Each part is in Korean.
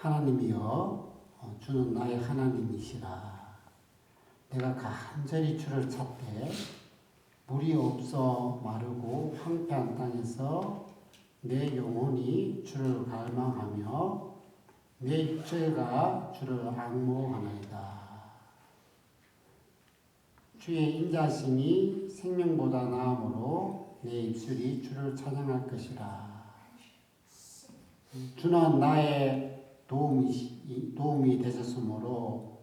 하나님이여 주는 나의 하나님이시라. 내가 간절히 주를 찾되 물이 없어 마르고 황폐한 땅에서 내 영혼이 주를 갈망하며 내 입술가 주를 앙모하나이다. 주의 인자심이 생명보다 나음으로 내 입술이 주를 찬양할 것이라. 주는 나의 도움이 되셨으므로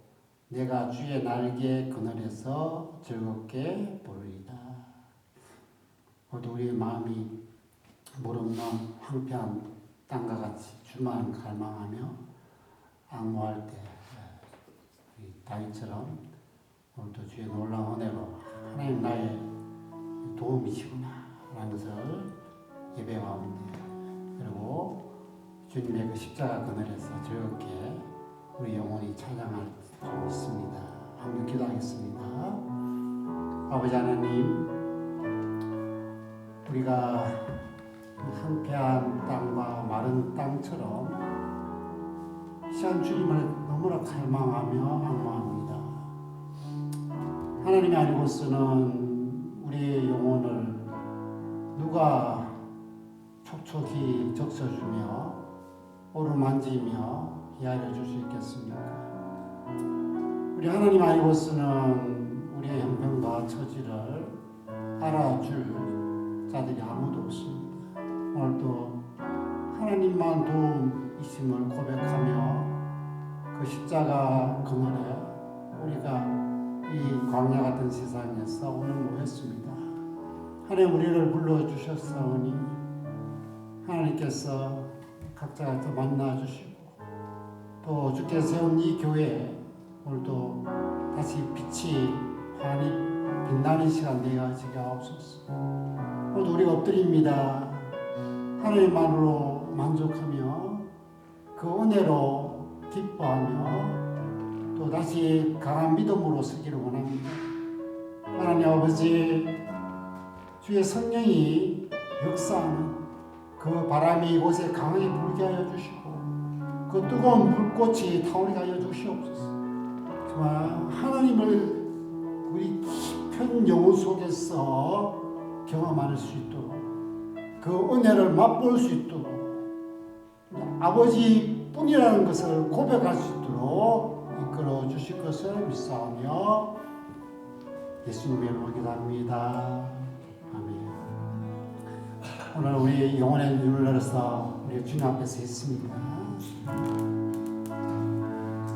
내가 주의 날개 그늘에서 즐겁게 부르리다. 모두 우리의 마음이 무릎넘 황폐한 땅과 같이 주만 갈망하며 앙모할 때 다윗처럼 오늘도 주의 놀라운 은혜로 하나님 나의 도움이시구나 라는 것을 예배하옵니다. 그리고 주님의 그 십자가 그늘에서 즐겁게 우리 영혼이 찬양할 수 있습니다. 한번 기도하겠습니다. 아버지 하나님, 우리가 황폐한 땅과 마른 땅처럼 시한 주님을 너무나 갈망하며 앙모합니다. 하나님이 아니고서는 우리의 영혼을 누가 촉촉히 적셔주며 오르만지며 헤아려 줄 수 있겠습니까? 우리 하나님 아니고서는 우리의 형편과 처지를 알아줄 자들이 아무도 없습니다. 오늘도 하나님만 도움이심을 고백하며 그 십자가 그늘에 우리가 이 광야 같은 세상에서 오늘 모였습니다. 하나님 우리를 불러주셨사오니 하나님께서 각자가 또 만나주시고 또 주께서 세운 이 교회에 오늘도 다시 빛이 환히 빛나는 시간 되어지게 하옵소서. 오늘도 우리가 엎드립니다. 하나님만으로 만족하며 그 은혜로 기뻐하며 또 다시 강한 믿음으로 서기를 원합니다. 하나님 아버지, 주의 성령이 역사하는 그 바람이 이곳에 강하게 불게 하여 주시고 그 뜨거운 불꽃이 타오르게 하여 주시옵소서. 정말 하나님을 우리 깊은 영혼 속에서 경험할 수 있도록 그 은혜를 맛볼 수 있도록 아버지뿐이라는 것을 고백할 수 있도록 이끌어 주실 것을 믿사오며 예수님의 이름으로 기도합니다. 아멘. 오늘 우리 영혼의 눈을 열어서 우리 주님 앞에 서 있습니다.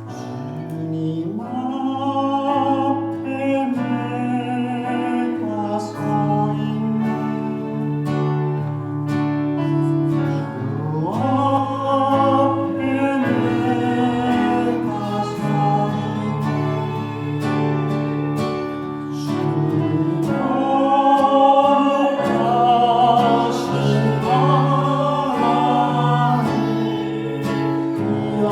주님 앞에 내가 서 있네. 주 앞에 내가 서 있네. 주가 하신 하나님 이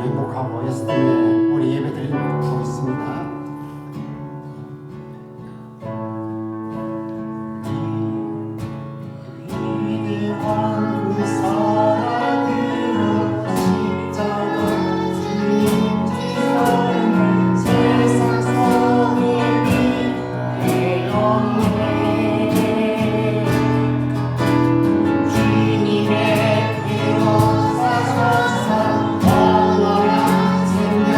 행복하고 예수 때문에 우리 예배 드리고 있습니다. 위대한 그 사랑으로 십자가 주님 지사는 세상 속에 되었네. 주님의 피로 사셔서 영원한 생명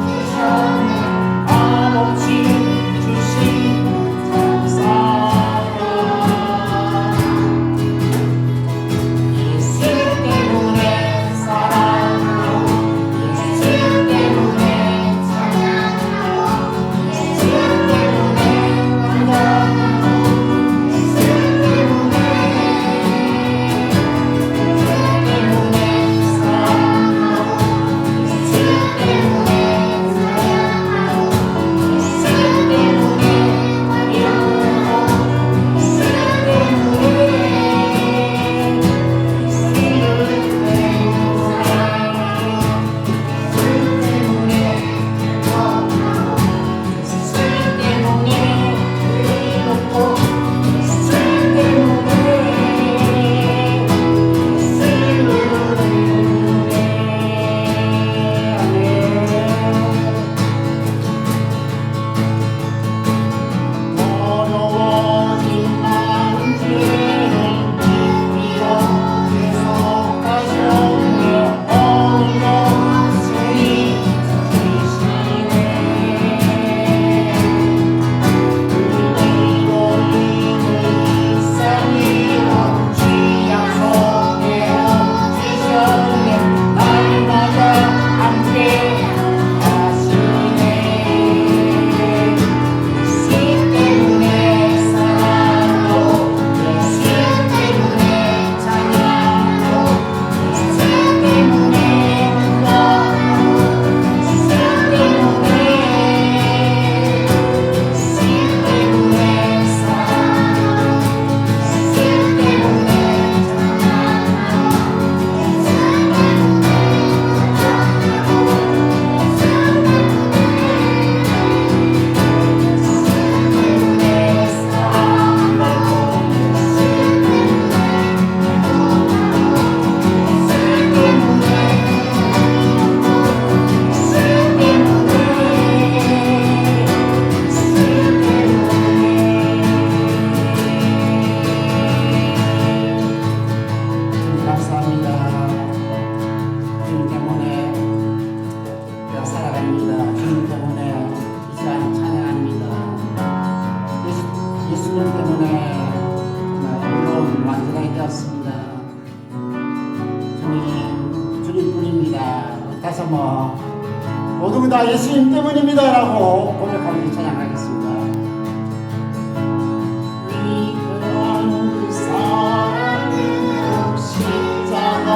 주셨네. 값없이 주신 감사라. 예수 때문에 사랑하고 예수 때문에 찬양하고 예수 때문에 감동하고 예수 때문에 사랑하고 예수 때문에 찬양하고 예수 때문에 영원하고 예수 때문에 어려워진 마음 죄는 깊이로 계속하셨네. 어리석은 주님 주시네. 울리고 있는 일상이로 취약 속에 얹으셨네. 날마다 함께 하시네. 예수 때문에 사랑하고 예수 때문에 찬양하고 예수 때문에 감동하고 예수 때문에 예수 때문에 사랑하고 예수 때문에 찬양하고 감사합니다. 주님 때문에 우리가 살아갑니다. 주님 때문에 이 시간 찬양합니다. 예수님 때문에 물론 완전하게 되었습니다. 주님뿐입니다. 다시 한번 모두 다 예수님 때문입니다라고 고백하면서 찬양하겠습니다. 위대한 그 사랑으로 십자가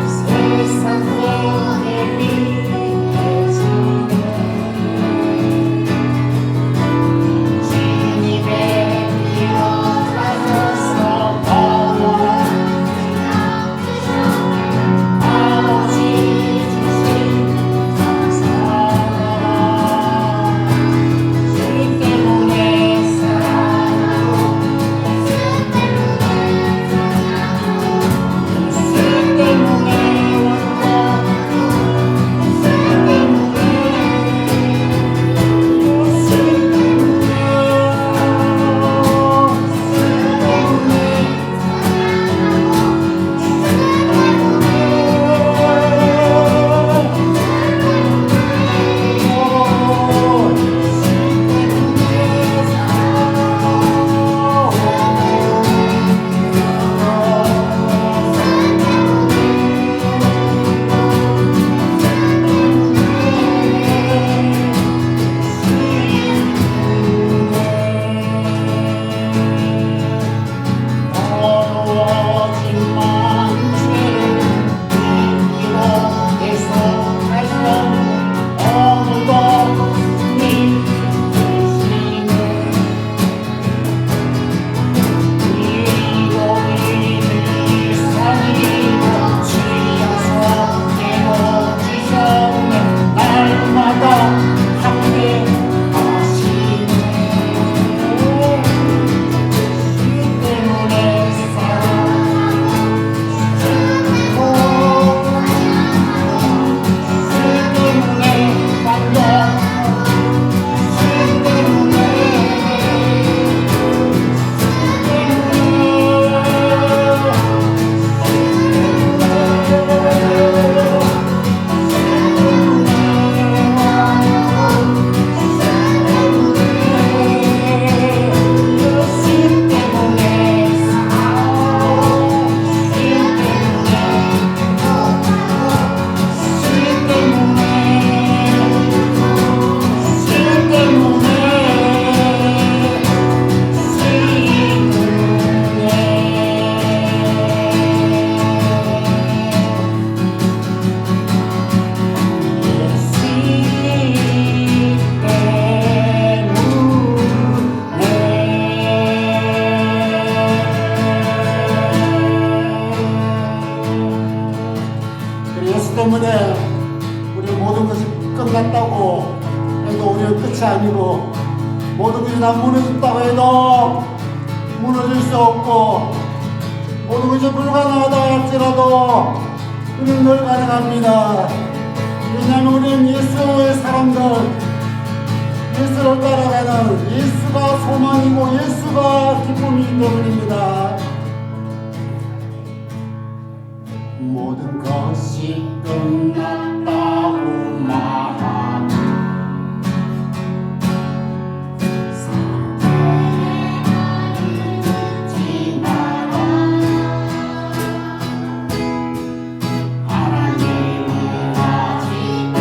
세상 속에 빛내시네. 주님의 피로 사셔서 영원한 값없이 주신 감사라. 그것 때문에 우리 모든 것이 끝났다고 해도 우리는 끝이 아니고, 모든 것이 다 무너졌다고 해도 무너질 수 없고, 모든 것이 불가능하다 할지라도 우리는 늘 가능합니다. 왜냐하면 우리는 예수의 사람들, 예수를 따라가는, 예수가 소망이고 예수가 기쁨이기 때문입니다. 모든 것이 끝났다고 말하는 상대를 듣지 마라. 하나님은 아직도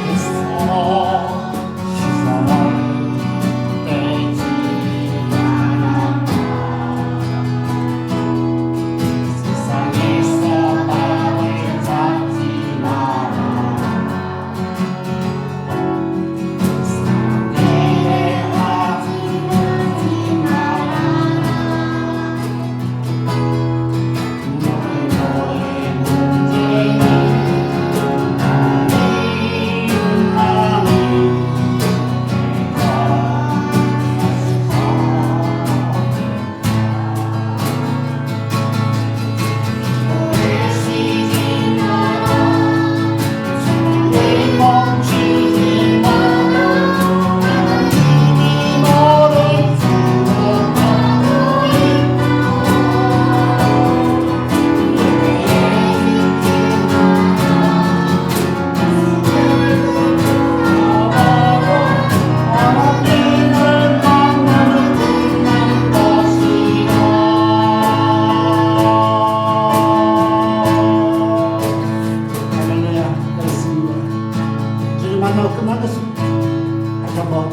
예수로 시선을 떼지 않았다. 세상에서 답을 찾지 마라. 상대의 아직을 듣지 마라. 너의 문제는 만나고 끝난 것입니다. 다시 한번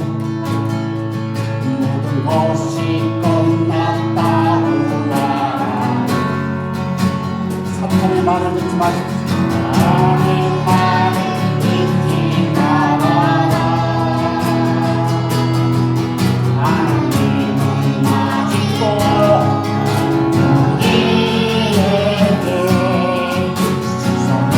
모든 것이 끝났다고 말하라. 사탄의 말을 믿지 마십시오. 사탄의 말을 믿지 말아라. 하나님은 아직도 우리에게 시선을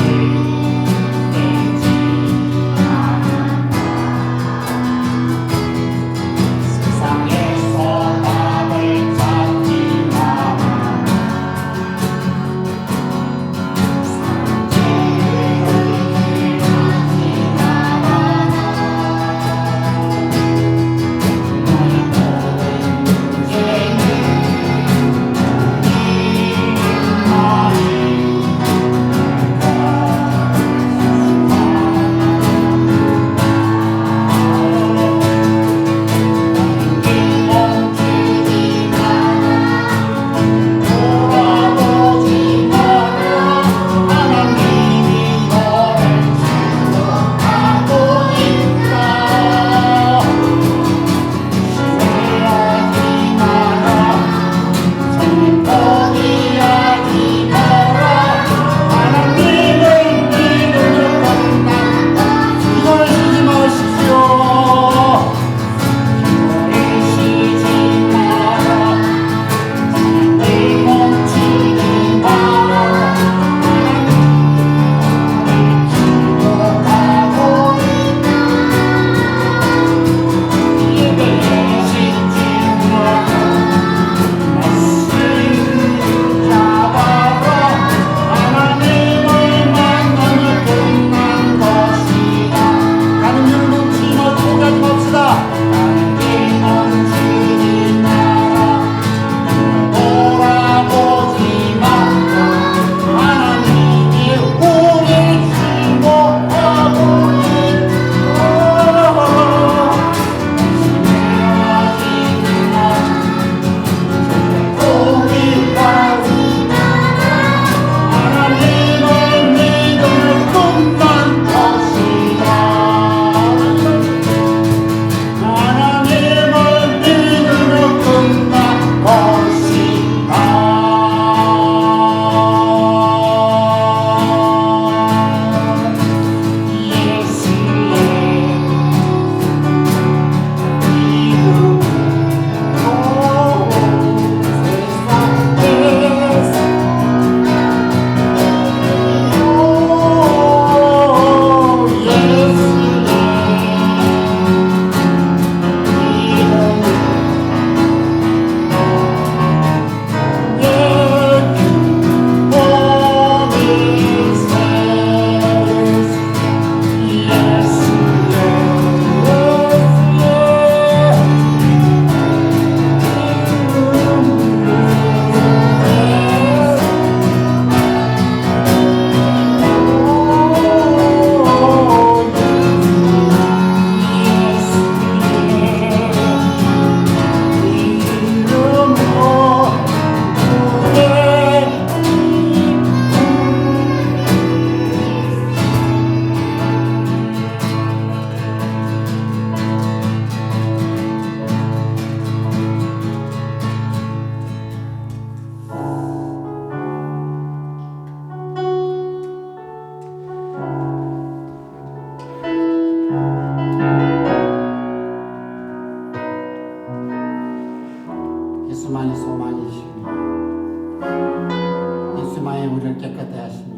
감사에 대하시며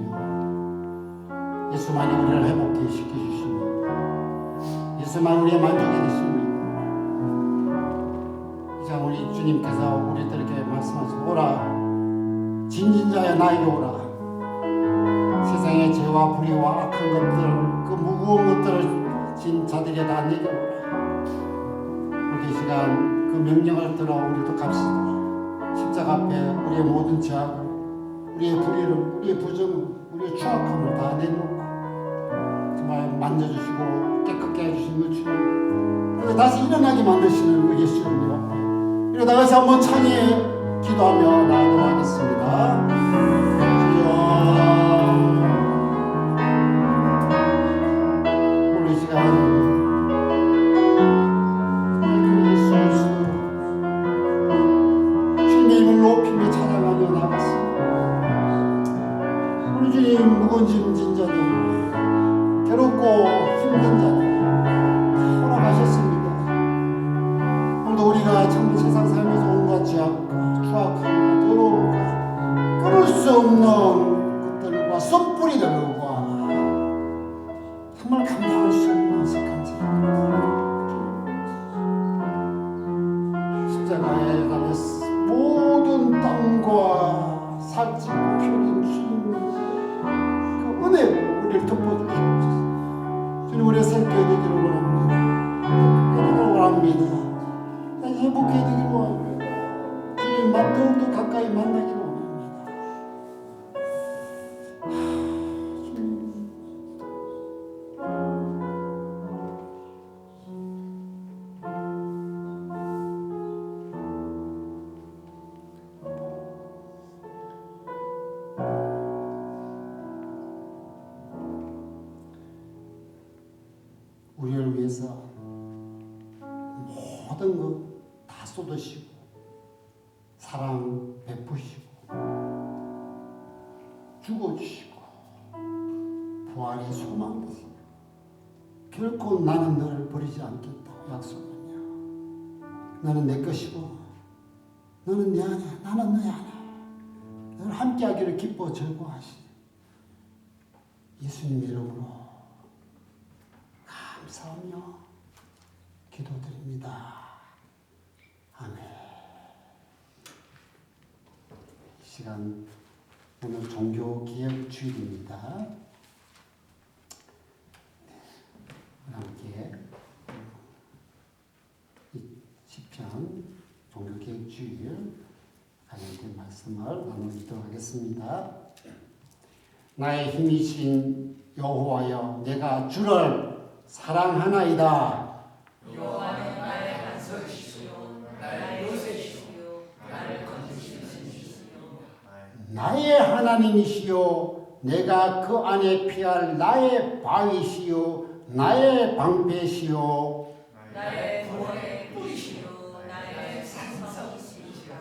예수만이 우리를 회복해 시켜주시며 예수만 우리의 만족이 되십니다. 이제 우리 주님께서 우리들에게 말씀하시고 오라 진진자여 나에게 오라. 세상의 죄와 불의와 악한 것들 그 무거운 것들을 진 자들이 다 내게 오라. 우리 이 시간 그 명령을 들어 우리도 갑시다. 십자가 앞에 우리의 모든 죄악을 우리의 불의를 우리의 부정을 우리의 추악함을 다 내놓고 정말 만져주시고 깨끗게 해주시는 그 주님 그리고 다시 일어나게 만드시는 그 예수님 앞에 이러다 다시 한번 찬양해 기도하며 나아가도록 하겠습니다. 오늘 이 시간 정말 그 예수 주님의 이름을 높이며 찬양하며 나아갔습니다. 우리 주님 무거운 짐 진 자들 괴롭고 힘든 자들 다 허락하셨습니다. 오늘도 우리가 참 세상 살면서 온갖 죄악과 추악함과 더러움과 끊을 수 없는 것들과 썸뿌리들과 정말 감당할 수 없는 것까지 십자가에 달려 모든 땅과 살찌고 펴린 주님 그 은혜로 우리를 덮어주시옵소서. 주님 우리의 살게 되기를 원합니다. 되기를 원합니다. 행복해 되기를 원합니다. 주님 더욱더 가까이 만나기를 원합니다. 우리를 위해서 모든 것 다 쏟으시고 사랑 베푸시고 죽어주시고 부활의 소망 되시고 결코 나는 너를 버리지 않겠다고 약속하냐. 너는 내 것이고 너는 내 아냐. 나는 너의 아냐. 너를 함께하기를 기뻐 즐거워하시니 예수님 이름으로 감사하며 기도드립니다. 아멘. 이 시간 오늘 종교개혁주일입니다. 함께 이 시편 종교개혁주일 관련된 말씀을 나누도록 하겠습니다. 나의 힘이신 여호와여 내가 주를 사랑하나이다. 여호와는 나의 반석이시요 나의 요새시요 나를 건지시는 분이시요 나의 하나님이시요 내가 그 안에 피할 나의 바위시요 나의 방패시요 나의 구원의 뿌리시요 나의 산성이시니라.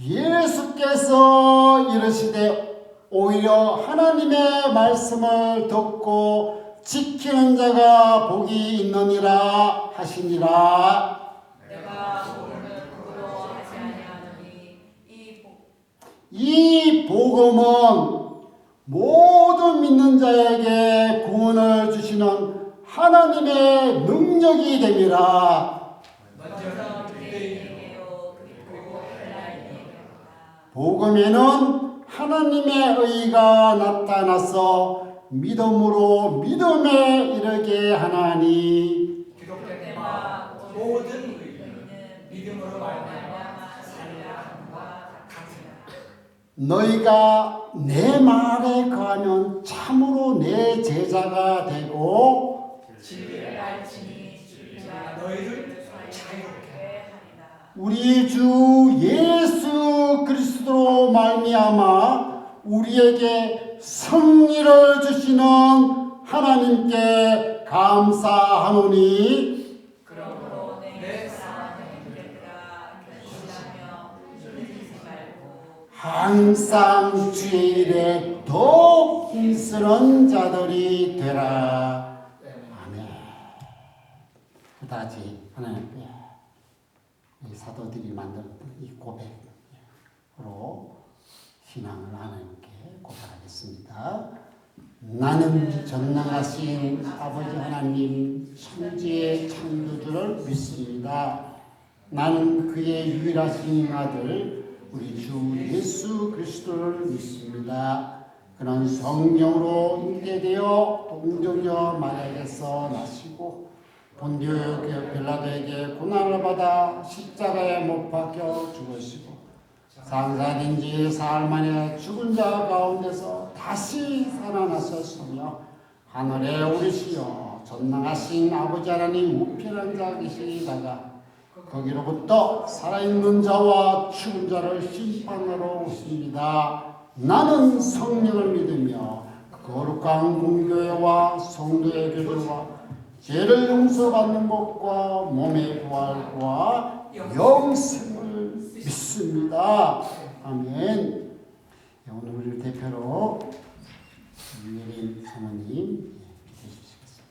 예수께서 이르시되 오히려 하나님의 말씀을 듣고 지키는 자가 복이 있느니라 하시니라. 내가 오늘 부끄러워하지 아니하노니 이 복음은 모든 믿는 자에게 구원을 주시는 하나님의 능력이 됨이라. 먼저 유대인에게요 그리고 헬라인에게로다. 복음에는 하나님의 의가 나타나서 믿음으로 믿음에 이르게 하나니 기록된 바 모든 의인은 믿음으로 말미암아 살리라 함과 같으니라. 너희가 내 말에 거하면 참으로 내 제자가 되고 진리를 알지니 진리가 너희를 자유롭게 하리라. 우리 주 예수 그리스도로 말미암아 우리에게 승리를 주시는 하나님께 감사하노니 그러므로 내 사랑하는 형제들아 결심하며 힘들지 말고 항상 주일에 더욱 힘쓰는 자들이 되라. 아멘. 그다지 하나님께 이 사도들이 만든 이 고백으로 신앙을 하나님께 고백하겠습니다. 나는 전능하신 아버지 하나님 천지의 창조주를 믿습니다. 나는 그의 유일하신 아들 우리 주 예수 그리스도를 믿습니다. 그는 성령으로 잉태되어 동정녀 마리아에게서 나시고 본디오 빌라도에게 고난을 받아 십자가에 못 박혀 죽으시고 장사된 지 사흘 만에 죽은 자 가운데서 다시 살아나셨으며 하늘에 오르시어 전능하신 아버지 하나님 우편한 자 계시다가 거기로부터 살아있는 자와 죽은 자를 심판하러 오십니다. 나는 성령을 믿으며 거룩한 공교회와 성도의 교제와 죄를 용서받는 것과 몸의 부활과 영생을 믿습니다. 아멘. 오늘 우리를 대표로 유예린 사모님 기도해 주시겠습니다.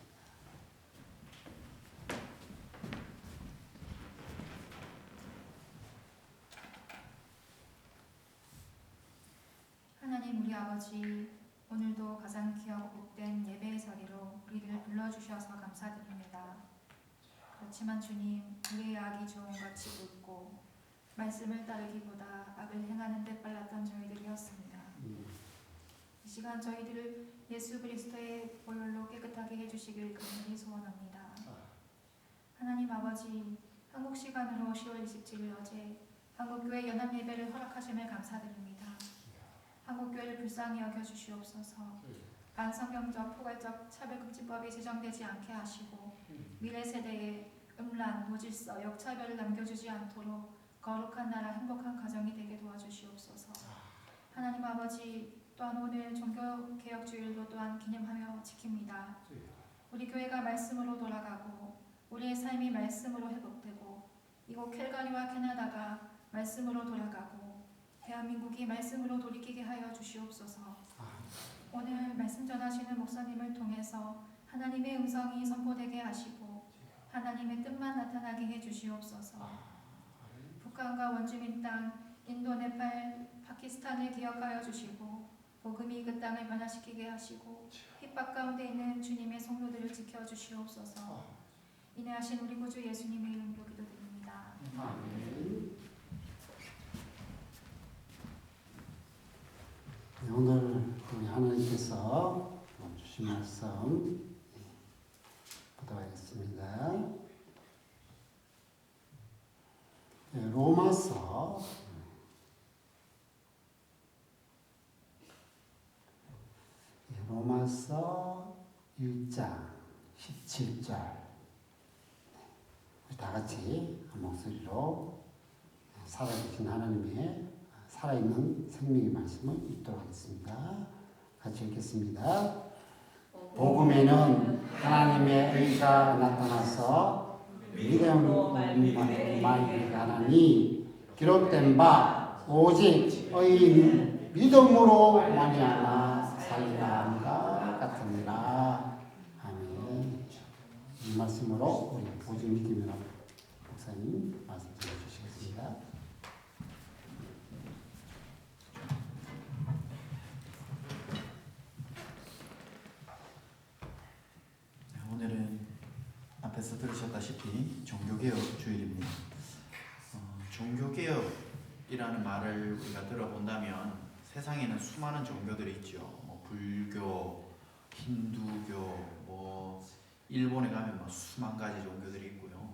하나님 우리 아버지, 오늘도 가장 귀하고 복된 예배의 자리로 우리를 불러주셔서 감사드립니다. 그렇지만 주님, 우리의 악이 조음같이 굵고 말씀을 따르기보다 악을 행하는 데 빨랐던 저희들이었습니다. 이 시간 저희들을 예수 그리스도의 보혈로 깨끗하게 해주시길 간절히 소원합니다. 하나님 아버지, 한국 시간으로 10월 27일 어제 한국교회 연합예배를 허락하심을 감사드립니다. 한국교회를 불쌍히 여겨주시옵소서. 반성경적, 포괄적 차별금지법이 제정되지 않게 하시고 미래 세대에 음란, 무질서, 역차별을 남겨주지 않도록 거룩한 나라, 행복한 가정이 되게 도와주시옵소서. 하나님 아버지, 또한 오늘 종교개혁주일도 또한 기념하며 지킵니다. 우리 교회가 말씀으로 돌아가고 우리의 삶이 말씀으로 회복되고 이곳 캘가리와 캐나다가 말씀으로 돌아가고 대한민국이 말씀으로 돌이키게 하여 주시옵소서. 오늘 말씀 전하시는 목사님을 통해서 하나님의 음성이 선포되게 하시고 하나님의 뜻만 나타나게 해 주시옵소서. 북한과 원주민 땅, 인도, 네팔, 파키스탄을 기억하여 주시고 복음이 그 땅을 변화시키게 하시고 핍박 가운데 있는 주님의 성도들을 지켜주시옵소서. 인내하신 우리 구주 예수님의 이름으로 기도드립니다. 아멘. 오늘 우리 하나님께서 주신 말씀 보도록 하겠습니다. 로마서 1장 17절 다 같이 한 목소리로 살아계신 하나님의 살아있는 생명의 말씀을 읽도록 하겠습니다. 같이 읽겠습니다. 복음에는 하나님의 의가 나타나서 믿음을 말하게 하나니 기록된 바 오직 의인 믿음으로 말미암아 살리라 함과 같으니라. 아멘. 이 말씀으로 우리 오직 믿음이라 목사님 말씀 전해주시겠습니다. 오늘은 앞에서 들으셨다시피 종교개혁 주일입니다. 종교개혁이라는 말을 우리가 들어본다면 세상에는 수많은 종교들이 있죠. 불교, 힌두교, 일본에 가면 수만 가지 종교들이 있고요.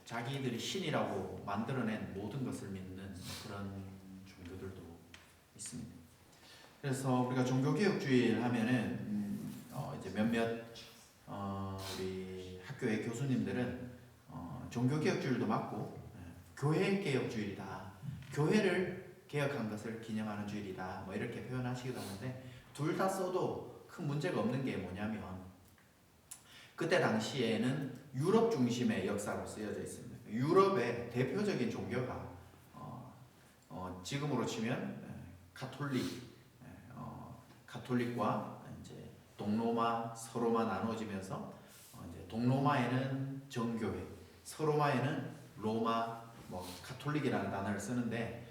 자기들이 신이라고 만들어낸 모든 것을 믿는 그런 종교들도 있습니다. 그래서 우리가 종교개혁주일 하면은 이제 몇몇 우리 학교의 교수님들은 종교개혁주일도 맞고 교회개혁주일이다, 교회를 개혁한 것을 기념하는 주일이다, 이렇게 표현하시기도 하는데 둘 다 써도 큰 문제가 없는 게 뭐냐면 그때 당시에는 유럽 중심의 역사로 쓰여져 있습니다. 유럽의 대표적인 종교가 지금으로 치면 가톨릭과 이제 동로마, 서로마 나눠지면서 이제 동로마에는 정교회, 서로마에는 로마, 가톨릭이라는 단어를 쓰는데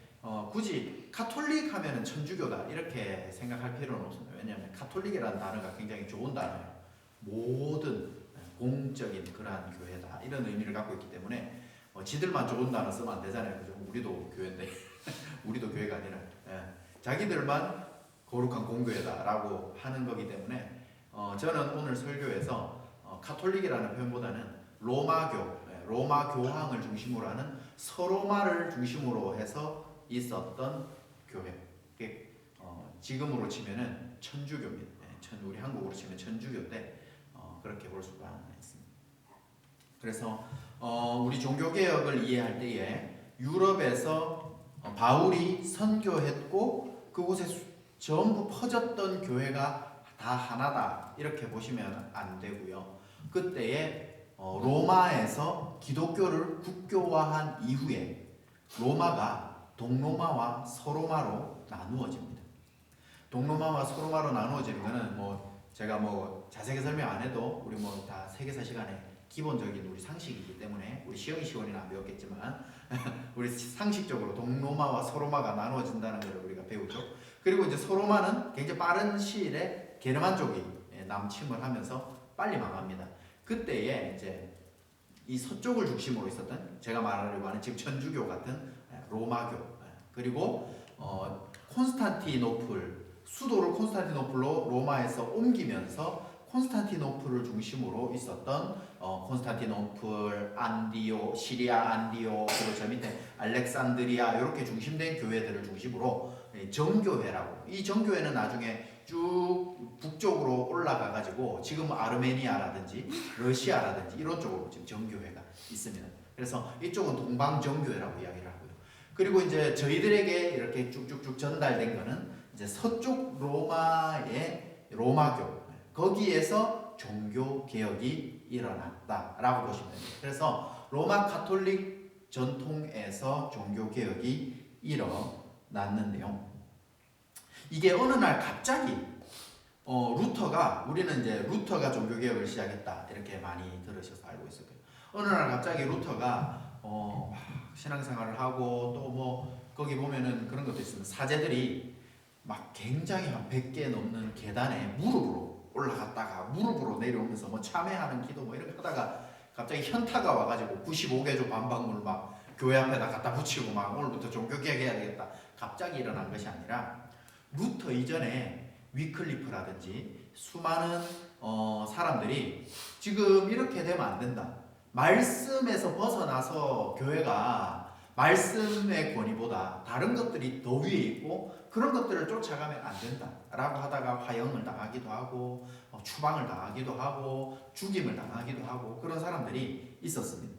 굳이 카톨릭 하면은 천주교다 이렇게 생각할 필요는 없습니다. 왜냐하면 카톨릭이라는 단어가 굉장히 좋은 단어예요. 모든 공적인 그러한 교회다 이런 의미를 갖고 있기 때문에 지들만 좋은 단어 쓰면 안 되잖아요. 그죠? 우리도 교회인데 우리도 교회가 아니라 자기들만 거룩한 공교회다라고 하는 거기 때문에 저는 오늘 설교에서 카톨릭이라는 표현보다는 로마 교황을 중심으로 하는 서로마를 중심으로 해서 있었던 교회. 지금으로 치면은 천주교입니다. 우리 한국으로 치면 천주교인데 그렇게 볼 수가 있습니다. 그래서 우리 종교 개혁을 이해할 때에 유럽에서 바울이 선교했고 그곳에 전부 퍼졌던 교회가 다 하나다 이렇게 보시면 안 되고요. 그때에 로마에서 기독교를 국교화한 이후에 로마가 동로마와 서로마로 나누어집니다. 동로마와 서로마로 나누어지는 거는 제가 자세하게 설명 안 해도 우리 다 세계사 시간에 기본적인 우리 상식이기 때문에 우리 시원이는 안 배웠겠지만 우리 상식적으로 동로마와 서로마가 나누어진다는 것을 우리가 배우죠. 그리고 이제 서로마는 굉장히 빠른 시일에 게르만 쪽이 남침을 하면서 빨리 망합니다. 그때에 이제 이 서쪽을 중심으로 있었던 제가 말하려고 하는 지금 천주교 같은 로마교 그리고 콘스탄티노플 수도를 콘스탄티노플로 로마에서 옮기면서 콘스탄티노플을 중심으로 있었던 콘스탄티노플, 안디오, 시리아 안디오 그리고 저 밑에 알렉산드리아 이렇게 중심된 교회들을 중심으로 정교회라고 이 정교회는 나중에 쭉 북쪽으로 올라가 가지고 지금 아르메니아라든지 러시아라든지 이런 쪽으로 지금 정교회가 있습니다. 그래서 이쪽은 동방정교회라고 이야기를 하고요. 그리고 이제 저희들에게 이렇게 쭉쭉쭉 전달된 거는 이제 서쪽 로마의 로마교 거기에서 종교 개혁이 일어났다라고 보시면 됩니다. 그래서 로마 카톨릭 전통에서 종교 개혁이 일어났는데요. 이게 어느 날 갑자기 우리는 이제 루터가 종교 개혁을 시작했다 이렇게 많이 들으셔서 알고 있을 거예요. 어느 날 갑자기 루터가 신앙생활을 하고 또 거기 보면은 그런 것도 있습니다. 사제들이 막 굉장히 한 100개 넘는 계단에 무릎으로 올라갔다가 무릎으로 내려오면서 참회하는 기도 이런 거 하다가 갑자기 현타가 와가지고 95개조 반박물 막 교회 앞에다 갖다 붙이고 막 오늘부터 종교 개혁해야 되겠다 갑자기 일어난 것이 아니라 루터 이전에 위클리프라든지 수많은 사람들이 지금 이렇게 되면 안 된다. 말씀에서 벗어나서 교회가 말씀의 권위보다 다른 것들이 더 위에 있고 그런 것들을 쫓아가면 안 된다라고 하다가 화형을 당하기도 하고 추방을 당하기도 하고 죽임을 당하기도 하고 그런 사람들이 있었습니다.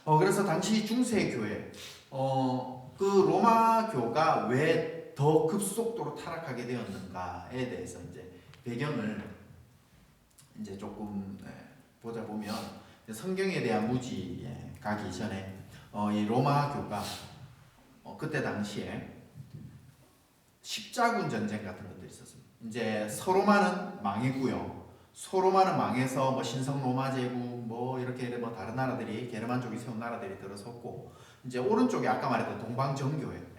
그래서 당시 중세 교회 그 로마교가 왜 더 급속도로 타락하게 되었는가에 대해서 이제 배경을 이제 조금 보자 보면 성경에 대한 무지에 가기 전에 이 로마교가 그때 당시에 십자군 전쟁 같은 것들이 있었습니다. 이제 서로마는 망했고요. 서로마는 망해서 신성 로마 제국 이렇게 다른 나라들이 게르만 쪽이 세운 나라들이 들어섰고 이제 오른쪽에 아까 말했던 동방정교회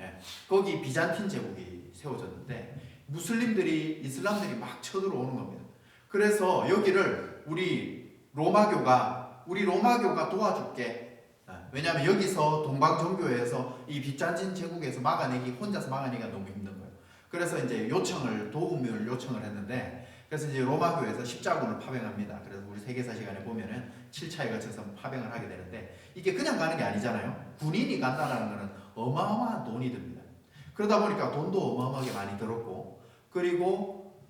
거기 비잔틴 제국이 세워졌는데 이슬람들이 막 쳐들어오는 겁니다. 그래서 여기를 우리 로마교가 도와줄게. 왜냐하면 여기서 동방정교회에서 이 비잔틴 제국에서 혼자서 막아내기가 너무 힘든 거예요. 그래서 이제 도움을 요청을 했는데 그래서 이제 로마교에서 십자군을 파병합니다. 그래서 우리 세계사 시간에 보면은 7차에 걸쳐서 파병을 하게 되는데 이게 그냥 가는 게 아니잖아요. 군인이 간다는 것은 어마어마한 돈이 듭니다. 그러다 보니까 돈도 어마어마하게 많이 들었고 그리고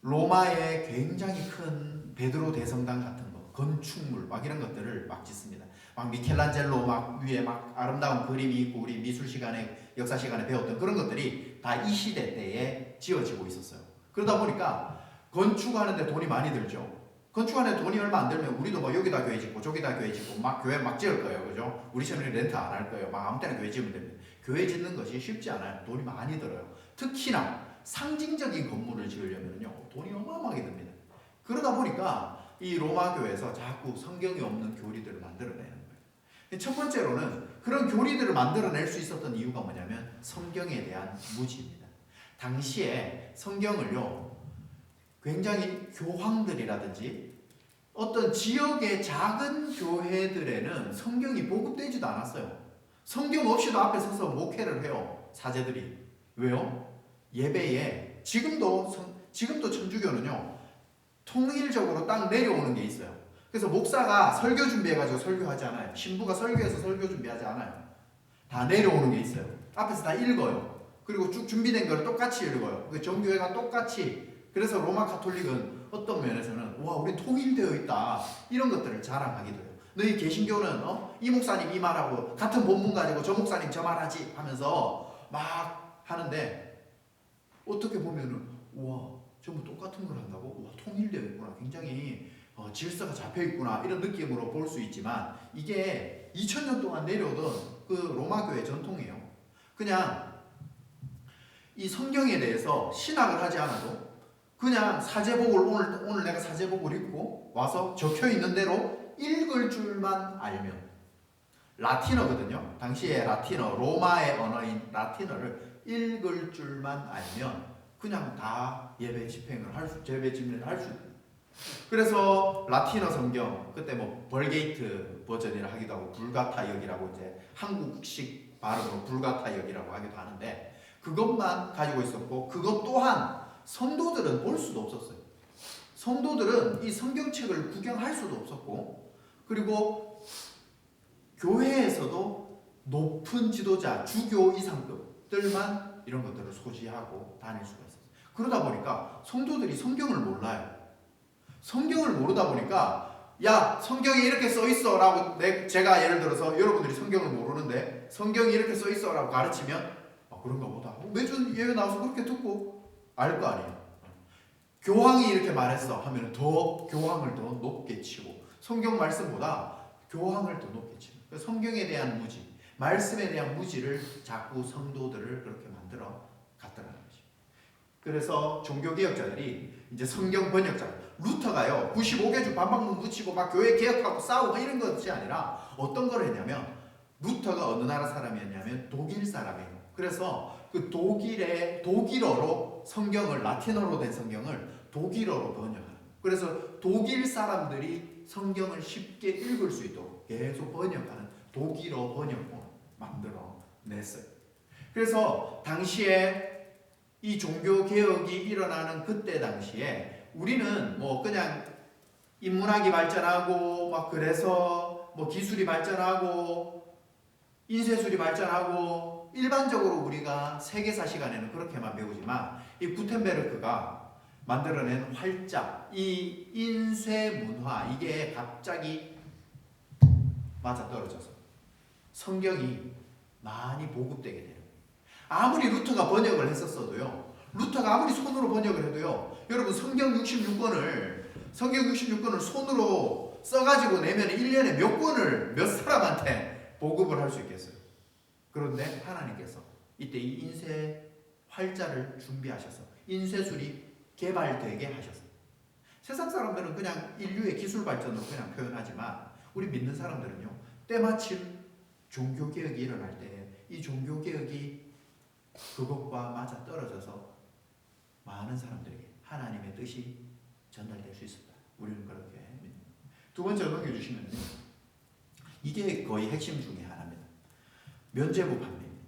로마에 굉장히 큰 베드로 대성당 같은 건축물 이런 것들을 짓습니다. 미켈란젤로 위에 아름다운 그림이 있고 우리 미술 시간에 역사 시간에 배웠던 그런 것들이 다 이 시대 때에 지어지고 있었어요. 그러다 보니까 건축하는데 돈이 많이 들죠. 건축하는데 돈이 얼마 안 들면 우리도 여기다 교회 짓고 저기다 교회 짓고 교회 지을 거예요. 그죠? 우리 시험에 렌트 안 할 거예요. 아무 때나 교회 지으면 됩니다. 교회 짓는 것이 쉽지 않아요. 돈이 많이 들어요. 특히나 상징적인 건물을 지으려면요 돈이 어마어마하게 듭니다. 그러다 보니까 이 로마교에서 자꾸 성경이 없는 교리들을 만들어내는 거예요. 첫 번째로는 그런 교리들을 만들어낼 수 있었던 이유가 뭐냐면 성경에 대한 무지입니다. 당시에 성경을요, 굉장히 교황들이라든지 어떤 지역의 작은 교회들에는 성경이 보급되지도 않았어요. 성경 없이도 앞에 서서 목회를 해요, 사제들이. 왜요? 예배에 지금도 천주교는요, 통일적으로 딱 내려오는 게 있어요. 그래서 목사가 설교 준비해가지고 설교하지 않아요. 신부가 설교해서 설교 준비하지 않아요. 다 내려오는 게 있어요. 앞에서 다 읽어요. 그리고 쭉 준비된 걸 똑같이 읽어요. 그 정교회가 똑같이. 그래서 로마 가톨릭은 어떤 면에서는 와, 우리 통일되어 있다, 이런 것들을 자랑하기도 해요. 너희 개신교는 이 목사님 이 말하고 같은 본문 가지고 저 목사님 저 말하지 하면서 막 하는데, 어떻게 보면은 와, 전부 똑같은 걸 한다고? 와, 통일되어 있구나, 굉장히 질서가 잡혀 있구나, 이런 느낌으로 볼 수 있지만, 이게 2000년 동안 내려오던 그 로마교회 전통이에요. 그냥 이 성경에 대해서 신학을 하지 않아도 그냥 사제복을 오늘 내가 사제복을 입고 와서 적혀 있는 대로 읽을 줄만 알면, 라틴어거든요. 당시에 라틴어, 로마의 언어인 라틴어를 읽을 줄만 알면 그냥 다 예배 집행을 예배 집례를 할 수 있어요. 그래서 라틴어 성경, 그때 뭐 벌게이트 버전이라 하기도 하고 불가타역이라고 이제 한국식 발음으로 불가타역이라고 하기도 하는데, 그것만 가지고 있었고, 그것 또한 성도들은 볼 수도 없었어요. 성도들은 이 성경책을 구경할 수도 없었고, 그리고 교회에서도 높은 지도자, 주교 이상급들만 이런 것들을 소지하고 다닐 수가 있었어요. 그러다 보니까 성도들이 성경을 몰라요. 성경을 모르다 보니까 야, 성경에 이렇게 써 있어 라고 제가 예를 들어서 여러분들이 성경을 모르는데 성경이 이렇게 써 있어 라고 가르치면 그런가 보다, 매주 예배 나와서 그렇게 듣고 알 거 아니에요. 교황이 이렇게 말했어 하면 더 교황을 더 높게 치고, 성경 말씀보다 교황을 더 높게 치고, 성경에 대한 무지, 말씀에 대한 무지를 자꾸 성도들을 그렇게 만들어 갔더라는 거죠. 그래서 종교개혁자들이 이제 성경 번역자, 루터가요 95개 주 반박문 붙이고 막 교회 개혁하고 싸우고 이런 것이 아니라 어떤 걸 했냐면, 루터가 어느 나라 사람이었냐면 독일 사람이에요. 그래서 그 독일어로 성경을, 라틴어로 된 성경을 독일어로 번역하는 거예요. 그래서 독일 사람들이 성경을 쉽게 읽을 수 있도록 계속 번역하는 독일어 번역본을 만들어 냈어요. 그래서 당시에 이 종교 개혁이 일어나는 그때 당시에 우리는 뭐 그냥 인문학이 발전하고 막 그래서 뭐 기술이 발전하고 인쇄술이 발전하고 일반적으로 우리가 세계사 시간에는 그렇게만 배우지만, 이 구텐베르크가 만들어낸 활자, 이 인쇄 문화, 이게 갑자기 맞아떨어져서 성경이 많이 보급되게 되는 거예요. 아무리 루터가 번역을 했었어도요, 루터가 아무리 손으로 번역을 해도요, 여러분 성경 66권을 손으로 써가지고 내면 1년에 몇 권을 몇 사람한테 보급을 할 수 있겠어요. 그런데 하나님께서 이때 이 인쇄 활자를 준비하셔서 인쇄술이 개발되게 하셨어요. 세상 사람들은 그냥 인류의 기술 발전으로 그냥 표현하지만, 우리 믿는 사람들은요, 때마침 종교개혁이 일어날 때 이 종교개혁이 그것과 맞아 떨어져서 많은 사람들에게 하나님의 뜻이 전달될 수 있었다. 우리는 그렇게 믿습니다. 두 번째로 넘겨주시면요, 이게 거의 핵심 중에 하나입니다. 면죄부 판매입니다.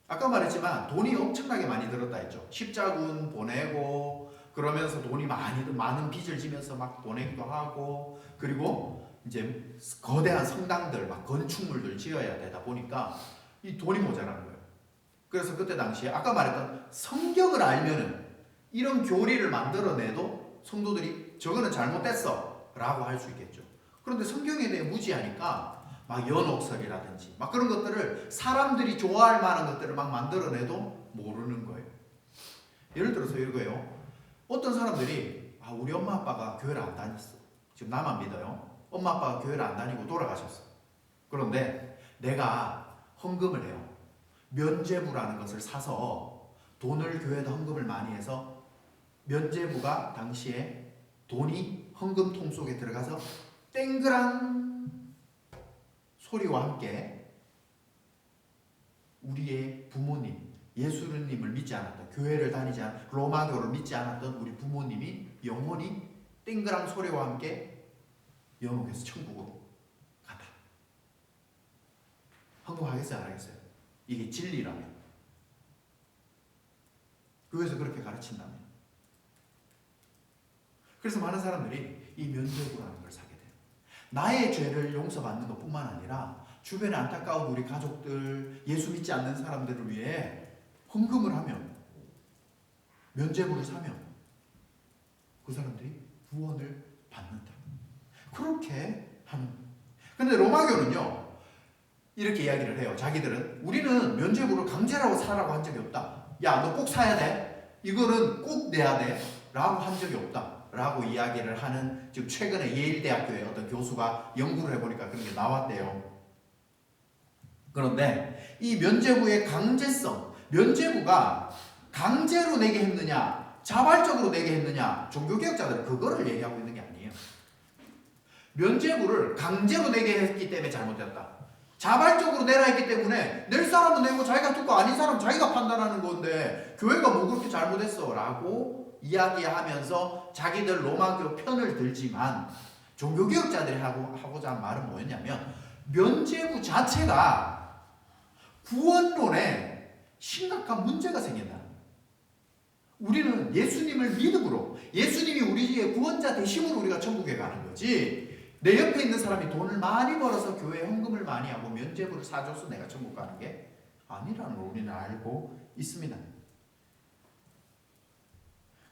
아까 말했지만 돈이 엄청나게 많이 들었다 했죠. 십자군 보내고 그러면서 돈이 많은 빚을 지면서 막 보내기도 하고, 그리고 이제 거대한 성당들 막 건축물들 지어야 되다 보니까 이 돈이 모자라는 거예요. 그래서 그때 당시에 아까 말했던 성경을 알면은 이런 교리를 만들어내도 성도들이 저거는 잘못됐어 라고 할 수 있겠죠. 그런데 성경에 대해 무지하니까 막 연옥설이라든지 막 그런 것들을, 사람들이 좋아할 만한 것들을 막 만들어내도 모르는 거예요. 예를 들어서 이거예요. 어떤 사람들이 우리 엄마 아빠가 교회를 안 다녔어. 지금 나만 믿어요. 엄마 아빠가 교회를 안 다니고 돌아가셨어. 그런데 내가 헌금을 해요. 면죄부라는 것을 사서 돈을 교회에다 헌금을 많이 해서 면죄부가 돈이 헌금통 속에 들어가서 땡그란 소리와 함께 우리의 부모님, 예수님을 믿지 않았던, 교회를 다니지 않았던, 로마교를 믿지 않았던 우리 부모님이 영원히 땡그랑 소리와 함께 연옥에서 천국으로 간다. 헌금하겠어요? 안 하겠어요? 이게 진리라면, 교회에서 그렇게 가르친다면. 그래서 많은 사람들이 이 면죄부라는 걸 사게 돼요. 나의 죄를 용서받는 것뿐만 아니라 주변에 안타까운 우리 가족들, 예수 믿지 않는 사람들을 위해 헌금을 하면, 면죄부를 사면 그 사람들이 구원을 받는다. 그렇게 하는. 근데 로마교는요, 이렇게 이야기를 해요. 자기들은 우리는 면죄부를 강제라고 사라고 한 적이 없다. 야, 너 꼭 사야 돼. 이거는 꼭 내야 돼. 라고 한 적이 없다. 라고 이야기를 하는, 지금 최근에 예일대학교의 어떤 교수가 연구를 해보니까 그런 게 나왔대요. 그런데 이 면죄부의 강제성, 면죄부가 강제로 내게 했느냐, 자발적으로 내게 했느냐, 종교개혁자들은 그거를 얘기하고 있는 게 아니에요. 면죄부를 강제로 내게 했기 때문에 잘못됐다. 자발적으로 내라 했기 때문에 낼 사람은 내고 자기가 듣고 아닌 사람은 자기가 판단하는 건데 교회가 뭐 그렇게 잘못했어 라고 이야기하면서 자기들 로마교 편을 들지만, 종교개혁자들이 하고자 한 말은 뭐였냐면, 면죄부 자체가 구원론에 심각한 문제가 생긴다. 우리는 예수님을 믿음으로, 예수님이 우리의 구원자 되심으로 우리가 천국에 가는 거지, 내 옆에 있는 사람이 돈을 많이 벌어서 교회에 헌금을 많이 하고 면죄부를 사줘서 내가 천국 가는 게 아니라는 걸 우리는 알고 있습니다.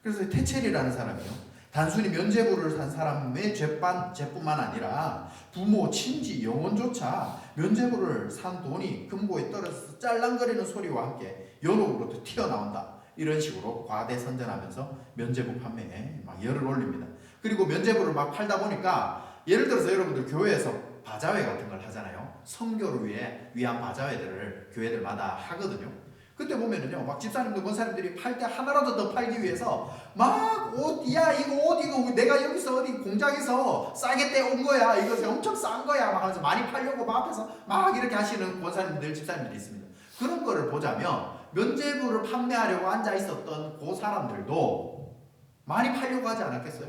그래서 태첼이라는 사람이요, 단순히 면죄부를 산 사람의 죄뿐만 아니라 부모, 친지, 영혼조차 면죄부를 산 돈이 금고에 떨어져서 짤랑거리는 소리와 함께 연옥으로부터 튀어나온다. 이런 식으로 과대선전하면서 면죄부 판매에 막 열을 올립니다. 그리고 면죄부를 막 팔다 보니까, 예를 들어서 여러분들 교회에서 바자회 같은 걸 하잖아요. 선교를 위한 바자회들을 교회들마다 하거든요. 그때 보면은요, 막 집사님들, 권사님들이 팔 때 하나라도 더 팔기 위해서 막 옷, 야 이거 옷 이거 내가 여기서 어디 공장에서 싸게 떼온 거야, 이거 엄청 싼 거야 막 하면서 많이 팔려고 막 앞에서 막 이렇게 하시는 권사님들, 집사님들이 있습니다. 그런 거를 보자면 면죄부를 판매하려고 앉아 있었던 그 사람들도 많이 팔려고 하지 않았겠어요?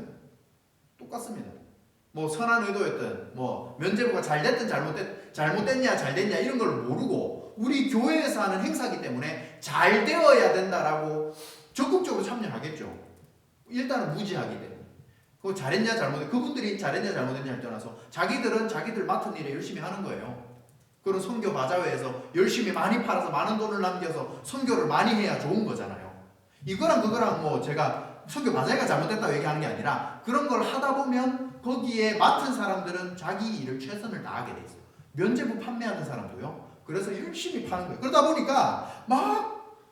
똑같습니다. 뭐 선한 의도였든, 뭐 면죄부가 잘 됐든 잘못됐냐 잘 됐냐 이런 걸 모르고 우리 교회에서 하는 행사이기 때문에 잘 되어야 된다라고 적극적으로 참여하겠죠. 일단은 무지하기 때문에. 그거 잘했냐 잘못했냐, 그분들이 잘했냐 잘못했냐를 떠나서 자기들은 자기들 맡은 일에 열심히 하는 거예요. 그런 선교 바자회에서 열심히 많이 팔아서 많은 돈을 남겨서 선교를 많이 해야 좋은 거잖아요. 이거랑 그거랑 뭐 제가 선교 바자회가 잘못됐다고 얘기하는 게 아니라, 그런 걸 하다 보면 거기에 맡은 사람들은 자기 일을 최선을 다하게 돼 있어요. 면죄부 판매하는 사람도요, 그래서 열심히 파는 거예요. 그러다 보니까 막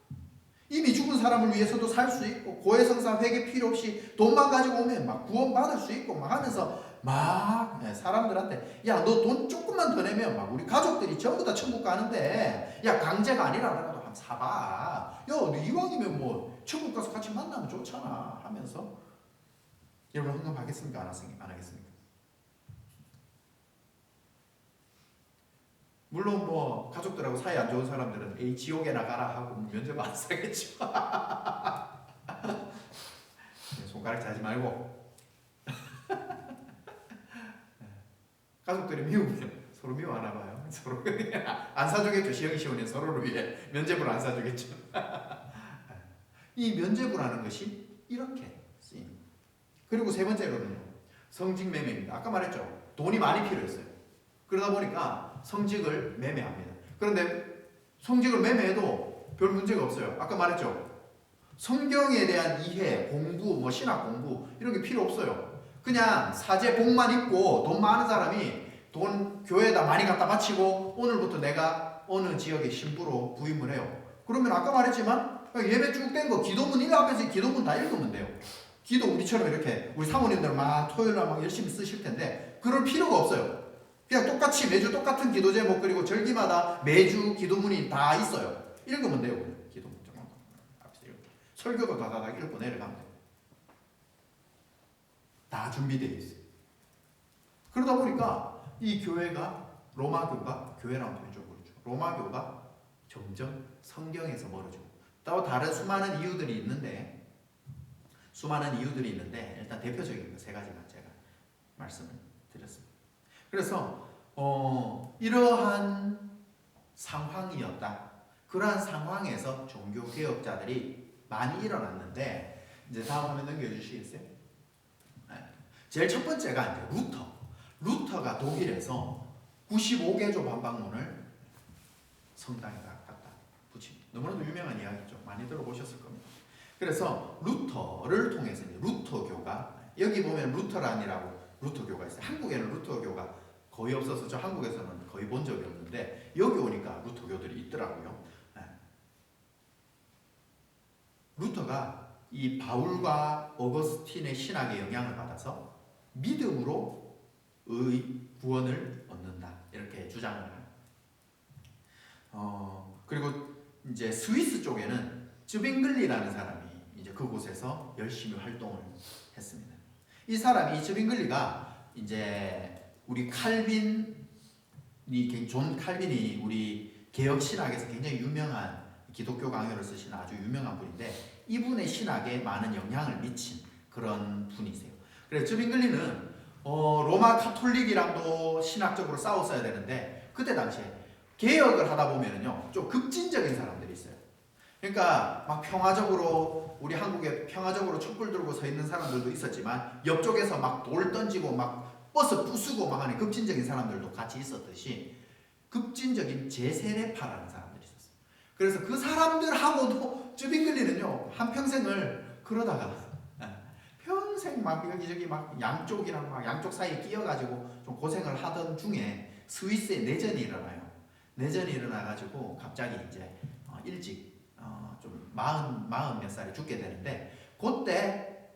이미 죽은 사람을 위해서도 살 수 있고, 고해성사 회개 필요 없이 돈만 가지고 오면 막 구원받을 수 있고 막 하면서 막 사람들한테, 야 너 돈 조금만 더 내면 막 우리 가족들이 전부 다 천국 가는데, 야 강제가 아니라라도 한번 사봐, 야 너 이왕이면 뭐 천국 가서 같이 만나면 좋잖아 하면서. 여러분 헌금하겠습니까? 안 하겠습니까? 물론 뭐 가족들하고 사이 안 좋은 사람들은 에이 지옥에 나가라 하고 면죄부 안 사겠죠. 손가락 자지 말고. 가족들이 미우면 서로 미워하나 봐요. 서로 안 사주겠죠. 시영이 시원이 서로를 위해 면죄부를 안 사주겠죠. 이 면죄부라는 것이 이렇게 쓰입니다. 그리고 세 번째로는요, 성직매매입니다. 아까 말했죠. 돈이 많이 필요했어요. 그러다 보니까 성직을 매매합니다. 그런데 성직을 매매해도 별 문제가 없어요. 아까 말했죠. 성경에 대한 이해, 공부, 뭐 신학 공부 이런 게 필요 없어요. 그냥 사제 복만 입고 돈 많은 사람이 돈 교회에다 많이 갖다 바치고, 오늘부터 내가 어느 지역의 신부로 부임을 해요. 그러면 아까 말했지만 예배 쭉 된 거 기도문 1 앞에서 기도문 다 읽으면 돼요. 기도 우리처럼 이렇게 우리 사모님들 막 토요일날 막 열심히 쓰실 텐데 그럴 필요가 없어요. 그냥 똑같이 매주 똑같은 기도 제목, 그리고 절기마다 매주 기도문이 다 있어요. 읽으면 돼요. 기도문 앞에서 이렇게 설교도 다다닥 읽고 내려가면 돼요. 다 준비되어 있어요. 그러다 보니까 이 교회가 로마교가 교회라는 표현 좀 그렇죠. 로마교가 점점 성경에서 멀어지고 또 다른 수많은 이유들이 있는데 일단 대표적인 거 세 가지만 제가 말씀을 드렸습니다. 그래서 이러한 상황이었다. 그러한 상황에서 종교 개혁자들이 많이 일어났는데 이제 다음 화면 넘겨주시겠어요? 제일 첫 번째가 이제 루터가 독일에서 95개조 반박문을 성당에다 갖다 붙입니다. 너무나도 유명한 이야기죠. 많이 들어보셨을 겁니다. 그래서 루터를 통해서 이제 루터교가 여기 보면 루터란이라고 루터교가 있어요. 한국에는 루터교가 거의 없어서 저 한국에서는 거의 본 적이 없는데 여기 오니까 루터교들이 있더라고요. 루터가 이 바울과 어거스틴의 신학에 영향을 받아서 믿음으로 구원을 얻는다 이렇게 주장을 합니다. 그리고 이제 스위스 쪽에는 쯔빙글리라는 사람이 이제 그곳에서 열심히 활동을 했습니다. 이 사람이 이 쯔빙글리가 이제 우리 존 칼빈이 우리 개혁 신학에서 굉장히 유명한 기독교 강요를 쓰시는 아주 유명한 분인데 이분의 신학에 많은 영향을 미친 그런 분이세요. 그래서 쯔빙글리는 로마 카톨릭이랑도 신학적으로 싸웠어야 되는데 그때 당시에 개혁을 하다 보면은요 좀 급진적인 사람들이 있어요. 그러니까 막 평화적으로 우리 한국에 평화적으로 촛불 들고 서 있는 사람들도 있었지만 옆쪽에서 막 돌 던지고 막 버스 부수고 막 하는 급진적인 사람들도 같이 있었듯이 급진적인 제세례파라는 사람들이 있었어요. 그래서 그 사람들하고도 쯔빙글리는요 한평생을 그러다가 평생 막 여기저기 막 양쪽이랑 막 양쪽 사이에 끼어가지고 좀 고생을 하던 중에 스위스에 내전이 일어나요. 내전이 일어나가지고 갑자기 이제 일찍 좀 마흔 몇 살에 죽게 되는데 그때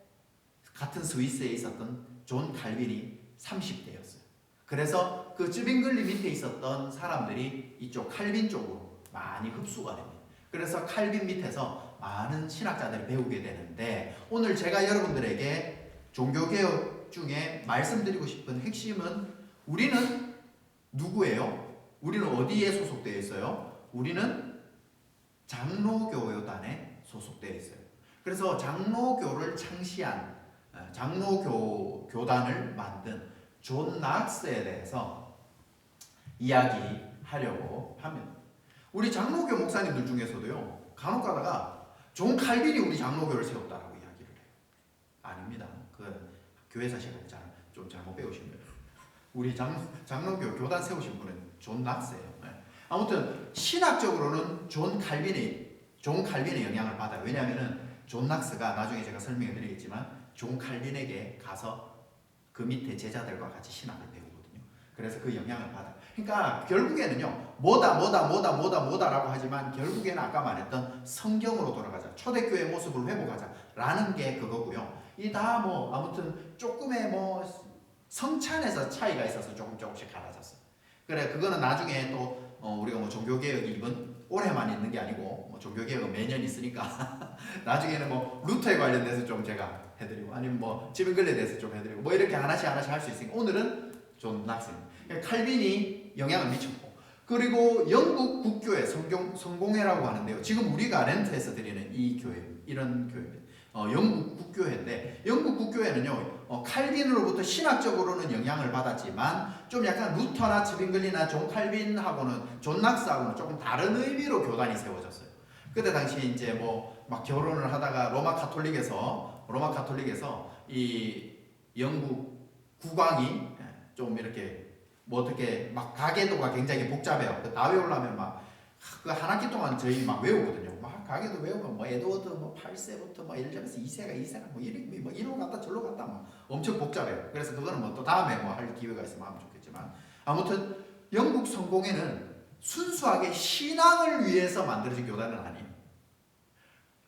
같은 스위스에 있었던 존 칼빈이 30대였어요. 그래서 그 쯔빙글리 밑에 있었던 사람들이 이쪽 칼빈 쪽으로 많이 흡수가 됩니다. 그래서 칼빈 밑에서 많은 신학자들이 배우게 되는데 오늘 제가 여러분들에게 종교개혁 중에 말씀드리고 싶은 핵심은 우리는 누구예요? 우리는 어디에 소속되어 있어요? 우리는 장로교단에 소속되어 있어요. 그래서 장로교를 창시한 장로교단을 만든 존 낙스에 대해서 이야기하려고 합니다. 우리 장로교 목사님들 중에서도요 간혹 가다가 존 칼빈이 우리 장로교를 세웠다라고 이야기를 해요. 아닙니다. 그 교회사 시간에 좀 잘못 배우신 거예요. 우리 장로교 교단 세우신 분은 존 낙스예요. 아무튼 신학적으로는 존 칼빈의 영향을 받아요. 왜냐하면은 존 낙스가 나중에 제가 설명해 드리겠지만 존 칼빈에게 가서 그 밑에 제자들과 같이 신학을 배우거든요. 그래서 그 영향을 받아요. 그러니까 결국에는요 뭐다라고 하지만 결국에는 아까 말했던 성경으로 돌아가자, 초대교회의 모습을 회복하자라는 게 그거고요. 이 다 뭐 아무튼 조금의 뭐 성찬에서 차이가 있어서 조금씩 갈라졌어요. 그래 그거는 나중에 또 우리가 뭐 종교개혁이 올해만 있는 게 아니고 뭐 종교개혁은 매년 있으니까 나중에는 뭐 루터에 관련돼서 좀 제가 해드리고 아니면 뭐 쯔빙글리에 대해서 좀 해드리고 뭐 이렇게 하나씩 할 수 있으니까 오늘은 존 낙스입니다. 칼빈이 영향을 미쳤고 그리고 영국 국교회 성공회라고 하는데요. 지금 우리가 렌트해서 드리는 이 교회 이런 교회입니다. 영국 국교회인데 영국 국교회는요 칼빈으로부터 신학적으로는 영향을 받았지만 좀 약간 루터나 쯔빙글리나 존 칼빈하고는 존 낙스하고는 조금 다른 의미로 교단이 세워졌어요. 그때 당시에 이제 뭐 막 결혼을 하다가 로마 카톨릭에서 이 영국 국왕이 좀 이렇게 뭐 어떻게 막 가계도가 굉장히 복잡해요. 다 외우려면 막 그 한 학기 동안 저희 막 외우거든요. 막 가계도 외우면 뭐 에드워드 뭐 8세부터 뭐 엘리자베스 2세가 뭐 이리로 갔다 저리로 갔다 막 엄청 복잡해요. 그래서 그거는 뭐 또 다음에 뭐 할 기회가 있으면 하면 좋겠지만 아무튼 영국 성공회는 순수하게 신앙을 위해서 만들어진 교단은 아니에요.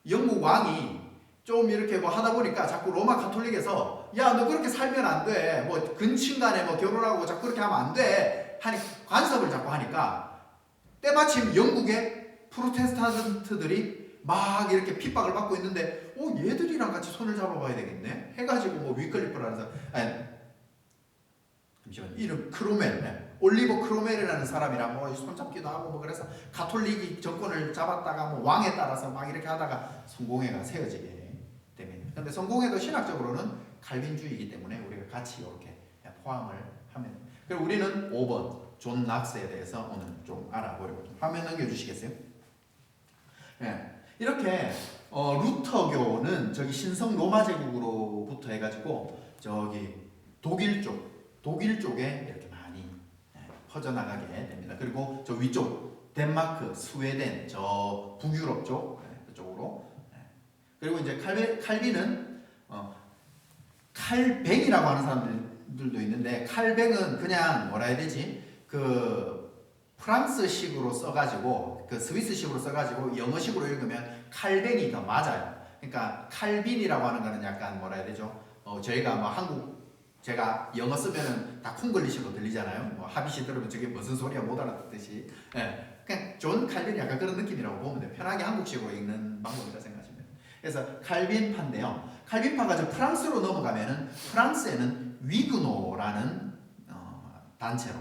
영국 왕이 좀 이렇게 뭐 하다 보니까 자꾸 로마 카톨릭에서 야 너 그렇게 살면 안 돼. 뭐 근친간에 뭐 결혼하고 자꾸 그렇게 하면 안 돼. 하니 간섭을 자꾸 하니까 때마침 영국의 프로테스탄트들이 막 이렇게 핍박을 받고 있는데 얘들이랑 같이 손을 잡아봐야 되겠네 해가지고 뭐 위클리프라는 사람 잠시만요. 이름 크로멜, 네. 올리버 크로멜이라는 사람이랑 뭐 손잡기도 하고 뭐 그래서 가톨릭이 정권을 잡았다가 뭐 왕에 따라서 막 이렇게 하다가 성공회가 세워지게 됩니다. 근데 성공회도 신학적으로는 칼빈주의이기 때문에 우리가 같이 이렇게 포함을 하면. 그리고 우리는 5번 존 낙스에 대해서 오늘 좀 알아보려고. 화면 넘겨주시겠어요? 네. 이렇게 루터교는 저기 신성 로마 제국으로부터 해가지고 저기 독일 쪽에 이렇게 많이 퍼져나가게 됩니다. 그리고 저 위쪽 덴마크, 스웨덴, 저 북유럽 쪽 그쪽으로. 그리고 이제 칼빈은 칼뱅이라고 하는 사람들도 있는데, 칼뱅은 그냥 뭐라 해야 되지? 그 프랑스식으로 써가지고 그 스위스식으로 써가지고 영어식으로 읽으면 칼뱅이 더 맞아요. 그러니까 칼빈이라고 하는 거는 약간 뭐라 해야 되죠? 저희가 뭐 제가 영어 쓰면은 다 콩글리시로 들리잖아요. 뭐 하비시 들으면 저게 무슨 소리야 못 알아듣듯이. 예. 그냥 존 칼빈이 약간 그런 느낌이라고 보면 돼요. 편하게 한국식으로 읽는 방법이라 생각하시면 돼요. 그래서 칼빈파인데요. 칼빈파가 저 프랑스로 넘어가면은 프랑스에는 위그노라는 단체로,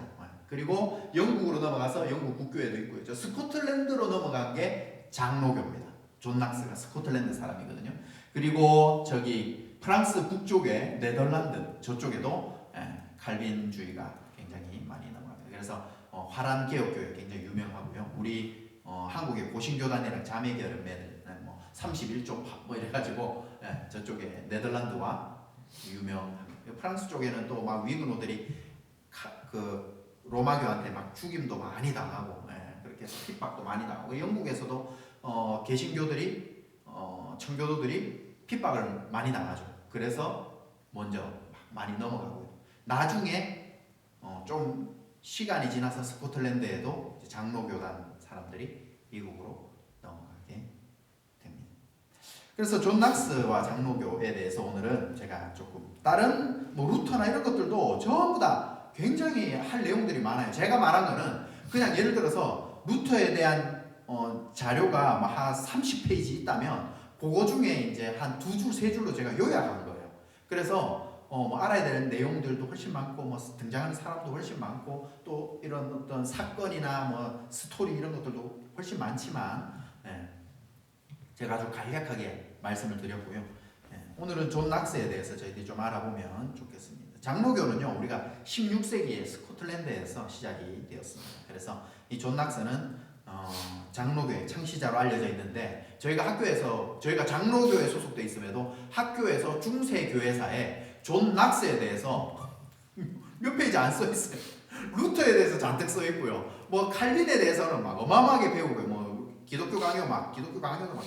그리고 영국으로 넘어가서 영국 국교회도 있고요. 저 스코틀랜드로 넘어간 게 장로교입니다. 존 낙스가 스코틀랜드 사람이거든요. 그리고 저기 프랑스 북쪽에 네덜란드 저쪽에도 칼빈주의가 굉장히 많이 넘어갑니다. 그래서 화란 개혁교회 굉장히 유명하고요. 우리 한국의 고신교단이랑 자매결연매들 뭐 31조 뭐 이래가지고 저쪽에 네덜란드와 유명합니다. 프랑스 쪽에는 또 막 위그노들이 그 로마교한테 막 죽임도 많이 당하고 그렇게 해서 핍박도 많이 당하고, 영국에서도 개신교들이 청교도들이 핍박을 많이 당하죠. 그래서 먼저 많이 넘어가고요. 나중에 좀 시간이 지나서 스코틀랜드에도 장로교단 사람들이 미국으로 넘어가게 됩니다. 그래서 존 낙스와 장로교에 대해서 오늘은 제가 조금 다른 뭐 루터나 이런 것들도 전부 다 굉장히 할 내용들이 많아요. 제가 말한 거는 그냥 예를 들어서 루터에 대한 자료가 한 30페이지 있다면 그거 중에 이제 한 2줄, 3줄로 제가 요약한 거예요. 그래서 뭐 알아야 되는 내용들도 훨씬 많고, 뭐 등장하는 사람도 훨씬 많고, 또 이런 어떤 사건이나 뭐 스토리 이런 것들도 훨씬 많지만, 제가 아주 간략하게 말씀을 드렸고요. 오늘은 존 낙스에 대해서 저희들이 좀 알아보면 좋겠습니다. 장로교는요, 우리가 16세기에 스코틀랜드에서 시작이 되었습니다. 그래서 이 존 낙스는 장로교의 창시자로 알려져 있는데, 저희가 장로교에 소속돼 있음에도 학교에서 중세 교회사에 존 낙스에 대해서 몇 페이지 안 써 있어요. 루터에 대해서 잔뜩 써 있고요. 뭐 칼빈에 대해서는 막 어마어마하게 배우고요. 뭐 기독교 강요도 막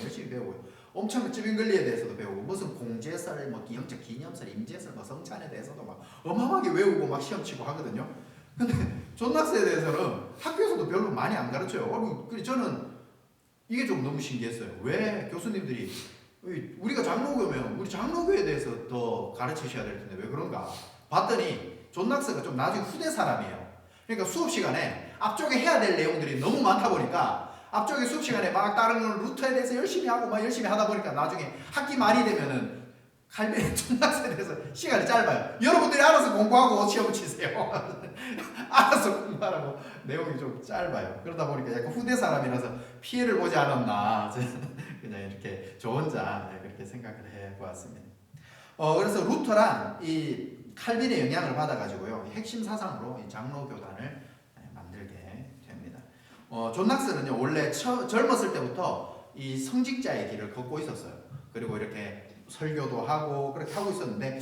열심히 배우고요. 엄청 쯔빙글리에 대해서도 배우고, 무슨 공제설, 뭐 영적 기념설, 임제설, 뭐 성찬에 대해서도 막 어마어마하게 외우고 막 시험 치고 하거든요. 근데 존 낙스에 대해서는 학교에서도 별로 많이 안 가르쳐요. 그래서 저는 이게 좀 너무 신기했어요. 왜 교수님들이 우리가 장로교면 우리 장로교에 대해서 더 가르치셔야 될 텐데 왜 그런가 봤더니, 존 낙스가 좀 나중에 후대 사람이에요. 그러니까 수업 시간에 앞쪽에 해야 될 내용들이 너무 많다 보니까 앞쪽에 수업 시간에 막 다른 루터에 대해서 열심히 하고 막 열심히 하다 보니까 나중에 학기 말이 되면은 칼빈 존 낙스에 대해서 시간이 짧아요. 여러분들이 알아서 공부하고 시험 치세요. 알아서 공부하라고 내용이 좀 짧아요. 그러다 보니까 약간 후대 사람이라서 피해를 보지 않았나, 저는 그냥 이렇게 저 혼자 그렇게 생각을 해보았습니다. 그래서 루터랑 이 칼빈의 영향을 받아가지고요, 핵심 사상으로 이 장로교단을 만들게 됩니다. 존 낙스는요, 원래 젊었을 때부터 이 성직자의 길을 걷고 있었어요. 그리고 이렇게 설교도 하고 그렇게 하고 있었는데,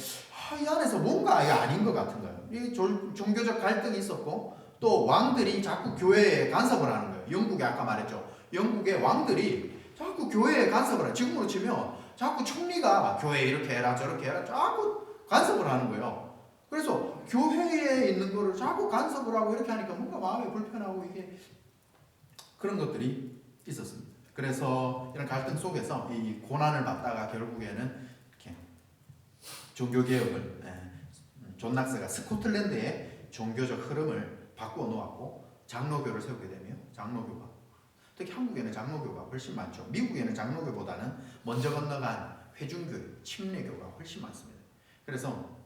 이 안에서 뭔가 아닌 것 같은 거예요. 이 종교적 갈등이 있었고, 또 왕들이 자꾸 교회에 간섭을 하는 거예요. 영국에 아까 말했죠. 영국의 왕들이 자꾸 교회에 간섭을 해요. 지금으로 치면 자꾸 총리가 교회 이렇게 해라 저렇게 해라 자꾸 간섭을 하는 거예요. 그래서 교회에 있는 거를 자꾸 간섭을 하고 이렇게 하니까 뭔가 마음이 불편하고 이게 그런 것들이 있었습니다. 그래서 이런 갈등 속에서 이 고난을 받다가 결국에는 이렇게 종교개혁을, 존 낙스가 스코틀랜드의 종교적 흐름을 바꾸어 놓았고 장로교를 세우게 되며, 장로교가 특히 한국에는 장로교가 훨씬 많죠. 미국에는 장로교보다는 먼저 건너간 회중교회, 침례교가 훨씬 많습니다. 그래서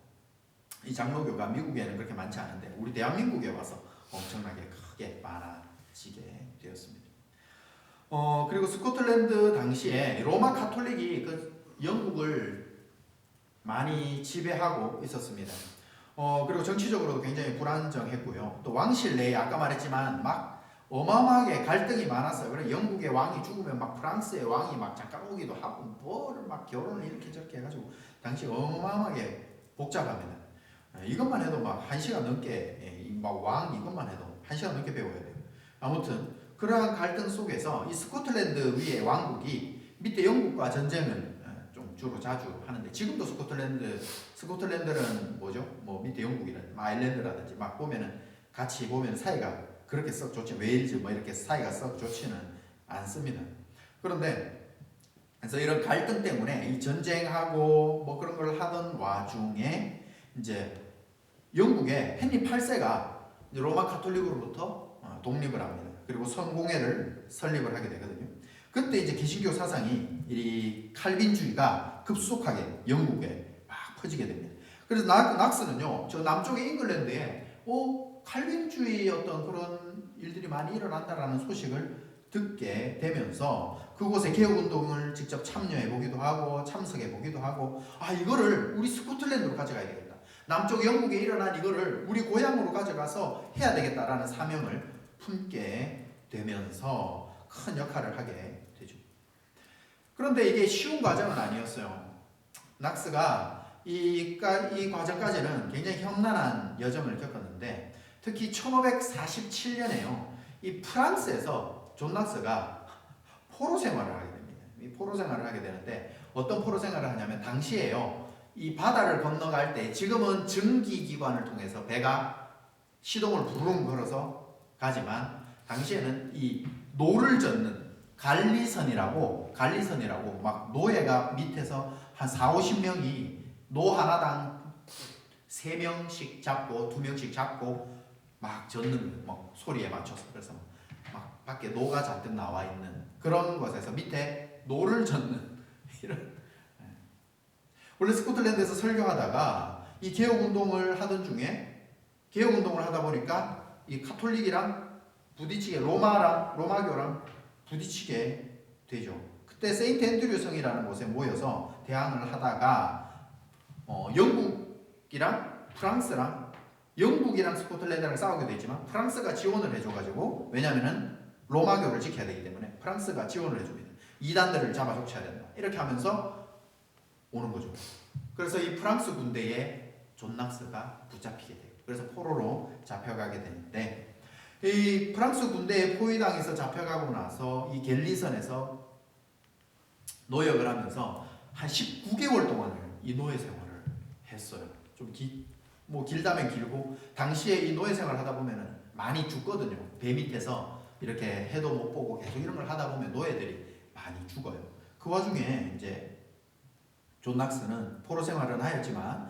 이 장로교가 미국에는 그렇게 많지 않은데 우리 대한민국에 와서 엄청나게 크게 많아지게 되었습니다. 그리고 스코틀랜드 당시에 로마 카톨릭이 그 영국을 많이 지배하고 있었습니다. 그리고 정치적으로도 굉장히 불안정했고요. 또 왕실 내에 아까 말했지만 막 어마어마하게 갈등이 많았어요. 그래 영국의 왕이 죽으면 막 프랑스의 왕이 막 잠깐 오기도 하고 뭐를 막 결혼을 이렇게 저렇게 해가지고 당시 어마어마하게 복잡합니다. 이것만 해도 막 1시간 넘게 막 왕 이것만 해도 1시간 넘게 배워야 돼요. 아무튼 그러한 갈등 속에서 이 스코틀랜드 위의 왕국이 밑에 영국과 전쟁을 좀 주로 자주 하는데 지금도 스코틀랜드는 뭐죠? 뭐 밑에 영국이라든지 아일랜드라든지 막 보면은 같이 보면 사이가 그렇게 썩 좋지 웨일즈 뭐 이렇게 사이가 썩 좋지는 않습니다. 그런데 그래서 이런 갈등 때문에 이 전쟁하고 뭐 그런 걸 하던 와중에 이제 영국의 헨리 8세가 로마 카톨릭으로부터 독립을 합니다. 그리고 성공회를 설립을 하게 되거든요. 그때 이제 개신교 사상이 이 칼빈주의가 급속하게 영국에 막 퍼지게 됩니다. 그래서 낙스는요, 저 남쪽의 잉글랜드에 칼빈주의 어떤 그런 일들이 많이 일어난다라는 소식을 듣게 되면서 그곳에 개혁운동을 직접 참여해 보기도 하고 참석해 보기도 하고 이거를 우리 스코틀랜드로 가져가야 되겠다. 남쪽 영국에 일어난 이거를 우리 고향으로 가져가서 해야 되겠다라는 사명을 품게 되면서 큰 역할을 하게 되죠. 그런데 이게 쉬운 과정은 아니었어요. 낙스가 이 과정까지는 굉장히 험난한 여정을 겪었는데 특히 1547년에요. 이 프랑스에서 존 낙스가 포로 생활을 하게 됩니다. 이 포로 생활을 하게 되는데 어떤 포로 생활을 하냐면 당시에요. 이 바다를 건너갈 때 지금은 증기기관을 통해서 배가 시동을 부르릉 걸어서 가지만 당시에는 이 노를 젓는 갈리선이라고 막 노예가 밑에서 한 40-50명이 노 하나당 3명씩 잡고 2명씩 잡고 막 젓는 막 소리에 맞춰서 그래서 막 밖에 노가 잔뜩 나와 있는 그런 곳에서 밑에 노를 젓는 이런 원래 스코틀랜드에서 설교하다가 이 개혁운동을 하던 중에 개혁운동을 하다 보니까 이 카톨릭이랑 부딪히게 로마교랑 부딪히게 되죠. 그때 세인트 앤드류 성이라는 곳에 모여서 대항을 하다가 영국이랑 프랑스랑 영국이랑 스코틀랜드랑 싸우게 되지만 프랑스가 지원을 해줘가지고 왜냐면은 로마교를 지켜야 되기 때문에 프랑스가 지원을 해줍니다. 이단들을 잡아 쫓아야 된다. 이렇게 하면서 오는 거죠. 그래서 이 프랑스 군대에 존 낙스가 붙잡히게 돼요. 그래서 포로로 잡혀가게 되는데 이 프랑스 군대에 포위당해서 잡혀가고 나서 이 갤리선에서 노역을 하면서 한 19개월 동안을 이 노예 생활을 했어요. 좀 길다면 길고 당시에 이 노예 생활을 하다 보면은 많이 죽거든요. 배 밑에서 이렇게 해도 못 보고 계속 이런 걸 하다 보면 노예들이 많이 죽어요. 그 와중에 이제 존 낙스는 포로 생활은 하였지만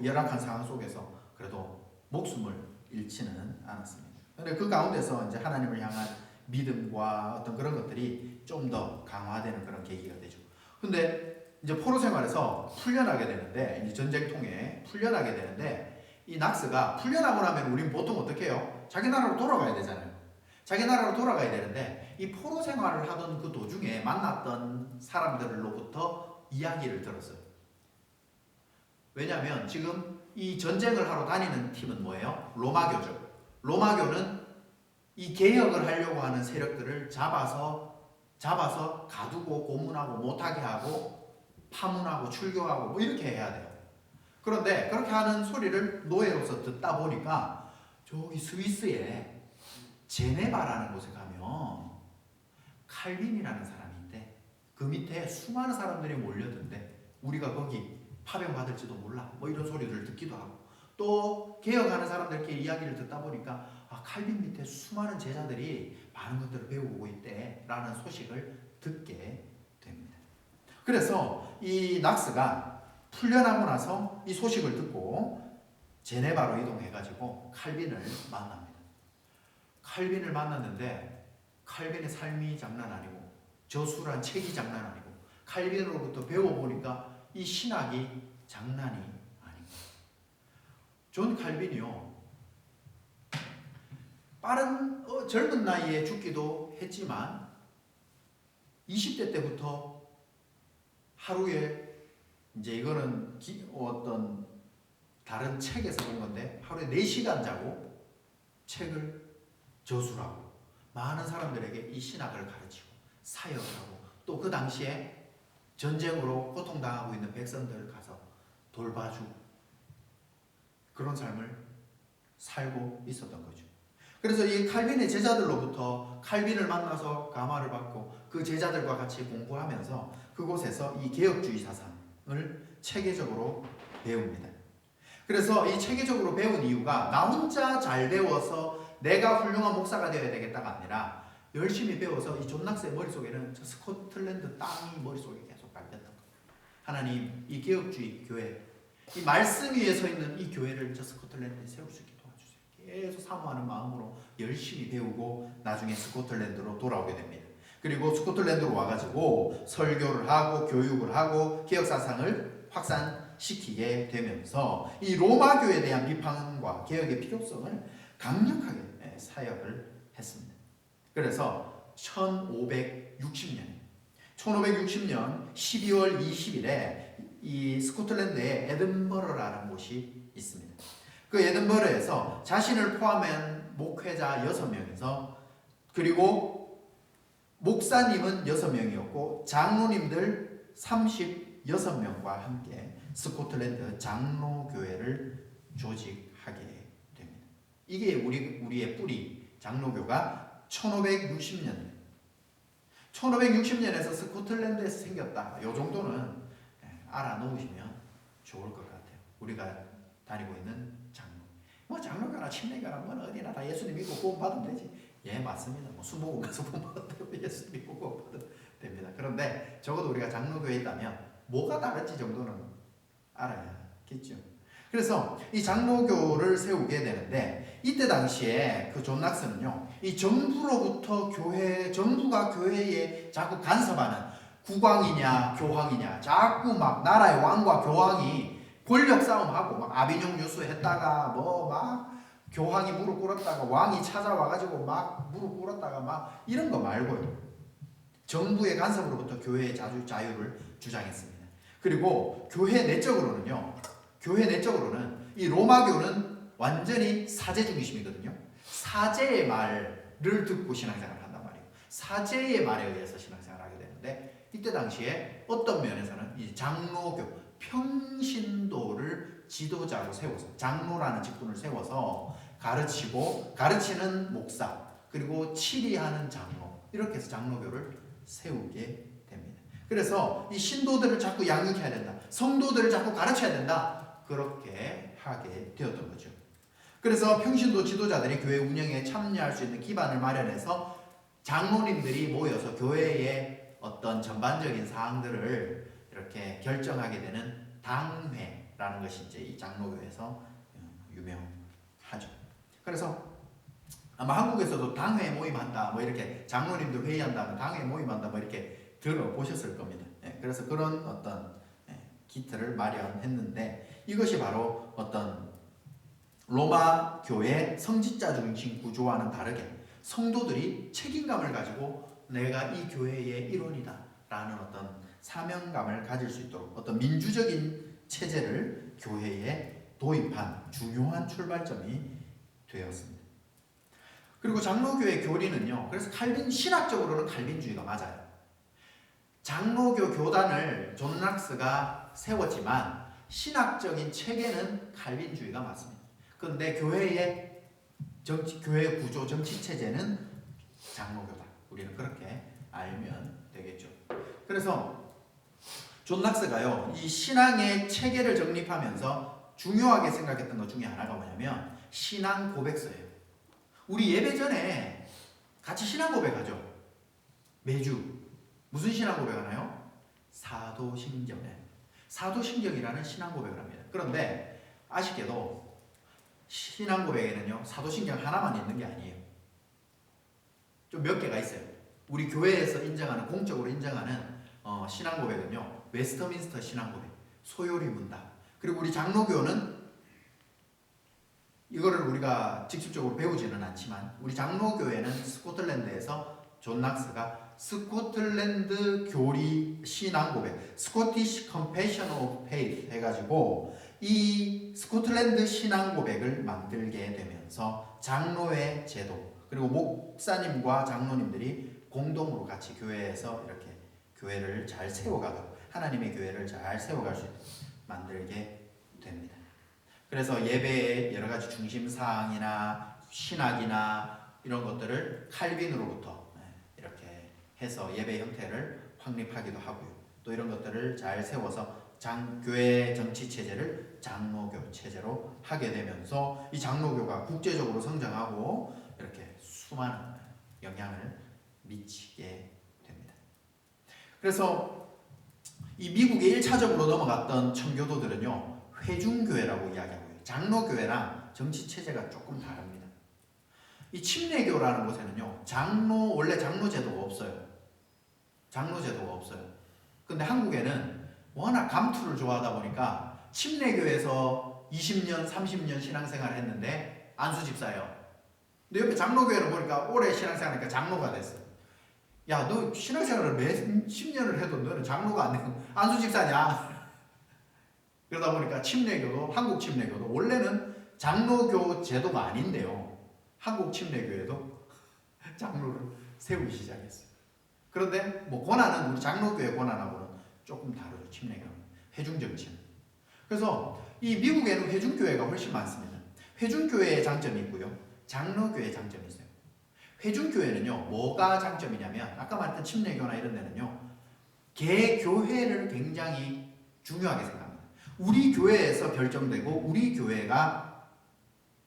열악한 상황 속에서 그래도 목숨을 잃지는 않았습니다. 그런데 그 가운데서 이제 하나님을 향한 믿음과 어떤 그런 것들이 좀 더 강화되는 그런 계기가 되죠. 근데 이제 포로 생활에서 풀려나게 되는데 이 전쟁통에 풀려나게 되는데 이 낙스가 풀려나고 나면 우리는 보통 어떻게 해요? 자기 나라로 돌아가야 되잖아요. 자기 나라로 돌아가야 되는데 이 포로 생활을 하던 그 도중에 만났던 사람들로부터 이야기를 들었어요. 왜냐하면 지금 이 전쟁을 하러 다니는 팀은 뭐예요? 로마교죠. 로마교는 이 개혁을 하려고 하는 세력들을 잡아서 가두고 고문하고 못하게 하고 파문하고 출교하고 뭐 이렇게 해야 돼요. 그런데 그렇게 하는 소리를 노예로서 듣다 보니까 저기 스위스에 제네바라는 곳에 가면 칼빈이라는 사람이 있대. 그 밑에 수많은 사람들이 몰려든대. 우리가 거기 파병받을지도 몰라. 뭐 이런 소리를 듣기도 하고 또 개혁하는 사람들끼리 이야기를 듣다 보니까 칼빈 밑에 수많은 제자들이 많은 것들을 배우고 있대 라는 소식을 듣게 됩니다. 그래서 이 낙스가 풀려나고 나서 이 소식을 듣고 제네바로 이동해가지고 칼빈을 만납니다. 칼빈을 만났는데 칼빈의 삶이 장난 아니고 저술한 책이 장난 아니고 칼빈으로부터 배워보니까 이 신학이 장난이 아닙니다. 존 칼빈이요. 빠른 젊은 나이에 죽기도 했지만 20대 때부터 하루에 이제 이거는 어떤 다른 책에서 본 건데 하루에 4시간 자고 책을 저술하고 많은 사람들에게 이 신학을 가르치고 사역을 하고 또 그 당시에 전쟁으로 고통당하고 있는 백성들을 가서 돌봐주고 그런 삶을 살고 있었던 거죠. 그래서 이 칼빈의 제자들로부터 칼빈을 만나서 감화를 받고 그 제자들과 같이 공부하면서 그곳에서 이 개혁주의 사상을 체계적으로 배웁니다. 그래서 이 체계적으로 배운 이유가 나 혼자 잘 배워서 내가 훌륭한 목사가 되어야 되겠다가 아니라 열심히 배워서 이 존 낙스의 머릿속에는 저 스코틀랜드 땅이 머릿속에 계속 깔렸던 거예요. 하나님, 이 개혁주의 교회, 이 말씀 위에 서 있는 이 교회를 저 스코틀랜드에 세울 수 있게 도와주세요. 계속 사모하는 마음으로 열심히 배우고 나중에 스코틀랜드로 돌아오게 됩니다. 그리고 스코틀랜드로 와가지고 설교를 하고 교육을 하고 개혁사상을 확산시키게 되면서 이 로마 교회에 대한 비판과 개혁의 필요성을 강력하게 사역을 했습니다. 그래서 1560년 12월 20일에 이 스코틀랜드에 에든버러라는 곳이 있습니다. 그 에든버러에서 자신을 포함한 목회자 6명에서 그리고 목사님은 6명이었고 장로님들 36명과 함께 스코틀랜드 장로교회를 조직하게 됩니다. 이게 우리의 뿌리 장로교가 1560년에서 스코틀랜드에서 생겼다. 이 정도는 알아놓으시면 좋을 것 같아요. 우리가 다니고 있는 장로. 뭐 장로교나 침례교나 뭐 어디나 다 예수님 믿고 구원 받으면 되지. 예, 맞습니다. 뭐 순복음 가서 구원 받으면 예수님 믿고 구원 받으면 됩니다. 그런데 적어도 우리가 장로교에 있다면 뭐가 다른지 정도는 알아야겠죠. 그래서 이 장로교를 세우게 되는데 이때 당시에 그 존 낙스는요, 이 정부로부터 정부가 교회에 자꾸 간섭하는 국왕이냐 교황이냐 자꾸 막 나라의 왕과 교황이 권력 싸움하고 막 아비뇽 유수했다가 뭐 막 교황이 무릎 꿇었다가 왕이 찾아와가지고 막 무릎 꿇었다가 막 이런 거 말고요. 정부의 간섭으로부터 교회의 자유를 주장했습니다. 그리고 교회 내적으로는 이 로마교는 완전히 사제 중심이거든요. 사제의 말을 듣고 신앙생활을 한단 말이에요. 사제의 말에 의해서 신앙생활을 하게 되는데 이때 당시에 어떤 면에서는 이 장로교, 평신도를 지도자로 세워서 장로라는 직분을 세워서 가르치는 목사 그리고 치리하는 장로 이렇게 해서 장로교를 세우게 됩니다. 그래서 이 신도들을 자꾸 양육해야 된다. 성도들을 자꾸 가르쳐야 된다. 그렇게 하게 되었던 거죠. 그래서 평신도 지도자들이 교회 운영에 참여할 수 있는 기반을 마련해서 장로님들이 모여서 교회의 어떤 전반적인 사항들을 이렇게 결정하게 되는 당회라는 것이 이제 이 장로교에서 유명하죠. 그래서 아마 한국에서도 당회 모임한다, 뭐 이렇게 장로님들 회의한다면 당회 모임한다, 뭐 이렇게 들어보셨을 겁니다. 그래서 그런 어떤 기틀을 마련했는데 이것이 바로 어떤 로마 교회 성직자 중심 구조와는 다르게 성도들이 책임감을 가지고 내가 이 교회의 일원이다 라는 어떤 사명감을 가질 수 있도록 어떤 민주적인 체제를 교회에 도입한 중요한 출발점이 되었습니다. 그리고 장로교의 교리는요, 그래서 신학적으로는 칼빈주의가 맞아요. 장로교 교단을 존 낙스가 세웠지만 신학적인 체계는 칼빈주의가 맞습니다. 그런데 교회 구조, 정치 체제는 장로교다. 우리는 그렇게 알면 되겠죠. 그래서 존 낙스가요, 이 신앙의 체계를 정립하면서 중요하게 생각했던 것 중에 하나가 뭐냐면 신앙 고백서예요. 우리 예배 전에 같이 신앙 고백하죠. 매주 무슨 신앙 고백하나요? 사도신경. 사도신경이라는 신앙 고백을 합니다. 그런데 아쉽게도 신앙 고백에는요, 사도신경 하나만 있는 게 아니에요. 좀 몇 개가 있어요. 우리 교회에서 인정하는, 공적으로 인정하는 신앙 고백은요, 웨스터민스터 신앙 고백, 소요리 문답. 그리고 우리 장로교는 이거를 우리가 직접적으로 배우지는 않지만 우리 장로교회는 스코틀랜드에서 존 낙스가 스코틀랜드 교리 신앙 고백, 스코티시 컴패션 오브 페이스 해가지고 이 스코틀랜드 신앙 고백을 만들게 되면서 장로회 제도 그리고 목사님과 장로님들이 공동으로 같이 교회에서 이렇게 교회를 잘 세워가도록 하나님의 교회를 잘 세워갈 수 있도록 만들게 됩니다. 그래서 예배의 여러 가지 중심 사항이나 신학이나 이런 것들을 칼빈으로부터 이렇게 해서 예배 형태를 확립하기도 하고요. 또 이런 것들을 잘 세워서 교회 정치 체제를 장로교 체제로 하게 되면서 이 장로교가 국제적으로 성장하고 이렇게 수많은 영향을 미치게 됩니다. 그래서 이 미국에 1차적으로 넘어갔던 청교도들은요, 회중교회라고 이야기하고요. 장로교회랑 정치 체제가 조금 다릅니다. 이 침례교라는 곳에는요, 원래 장로제도가 없어요. 장로제도가 없어요. 근데 한국에는 워낙 감투를 좋아하다 보니까 침례교에서 20년, 30년 신앙생활을 했는데 안수집사예요. 근데 옆에 장로교회를 보니까 오래 신앙생활하니까 장로가 됐어. 야, 너 신앙생활을 몇 10년을 해도 너는 장로가 안 되고 안수집사냐? 그러다 보니까 침례교도, 한국 침례교도 원래는 장로교 제도가 아닌데요. 한국 침례교회도 장로를 세우기 시작했어요. 그런데 뭐 권한은 우리 장로교회 권한하고는 조금 다르죠. 침례교는 회중정치는. 그래서 이 미국에는 회중교회가 훨씬 많습니다. 회중교회의 장점이 있고요, 장로교회의 장점이 있어요. 회중교회는요, 뭐가 장점이냐면 아까 말했던 침례교나 이런 데는요, 개교회를 굉장히 중요하게 생각합니다. 우리 교회에서 결정되고 우리 교회가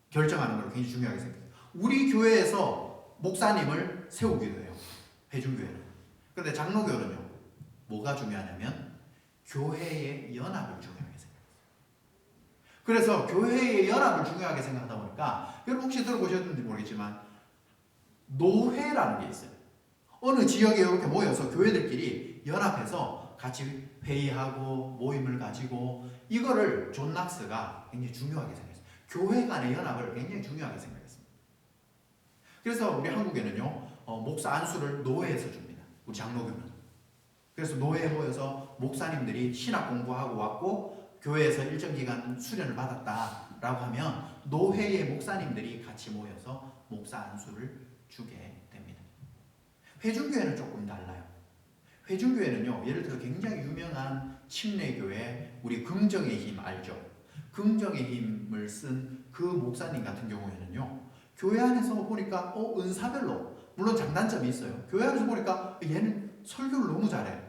결정하는 걸 굉장히 중요하게 생각해요. 우리 교회에서 목사님을 세우기도 해요. 회중교회는. 그런데 장로교는요, 뭐가 중요하냐면 교회의 연합을 중요하게 생각해요. 그래서 교회의 연합을 중요하게 생각하다 보니까 여러분 혹시 들어보셨는지 모르겠지만 노회라는 게 있어요. 어느 지역에 이렇게 모여서 교회들끼리 연합해서 같이 회의하고 모임을 가지고 이거를 존 낙스가 굉장히 중요하게 생각했어요. 교회 간의 연합을 굉장히 중요하게 생각했습니다. 그래서 우리 한국에는요, 목사 안수를 노회에서 줍니다. 우리 장로교는. 그래서 노회에 모여서 목사님들이 신학 공부하고 왔고 교회에서 일정 기간 수련을 받았다라고 하면 노회의 목사님들이 같이 모여서 목사 안수를 주게 됩니다. 회중교회는 조금 달라요. 회중교회는요, 예를 들어 굉장히 유명한 침례교회 우리 긍정의 힘 알죠? 긍정의 힘을 쓴 그 목사님 같은 경우에는요, 교회 안에서 보니까 은사별로 물론 장단점이 있어요. 교회 안에서 보니까 얘는 설교를 너무 잘해.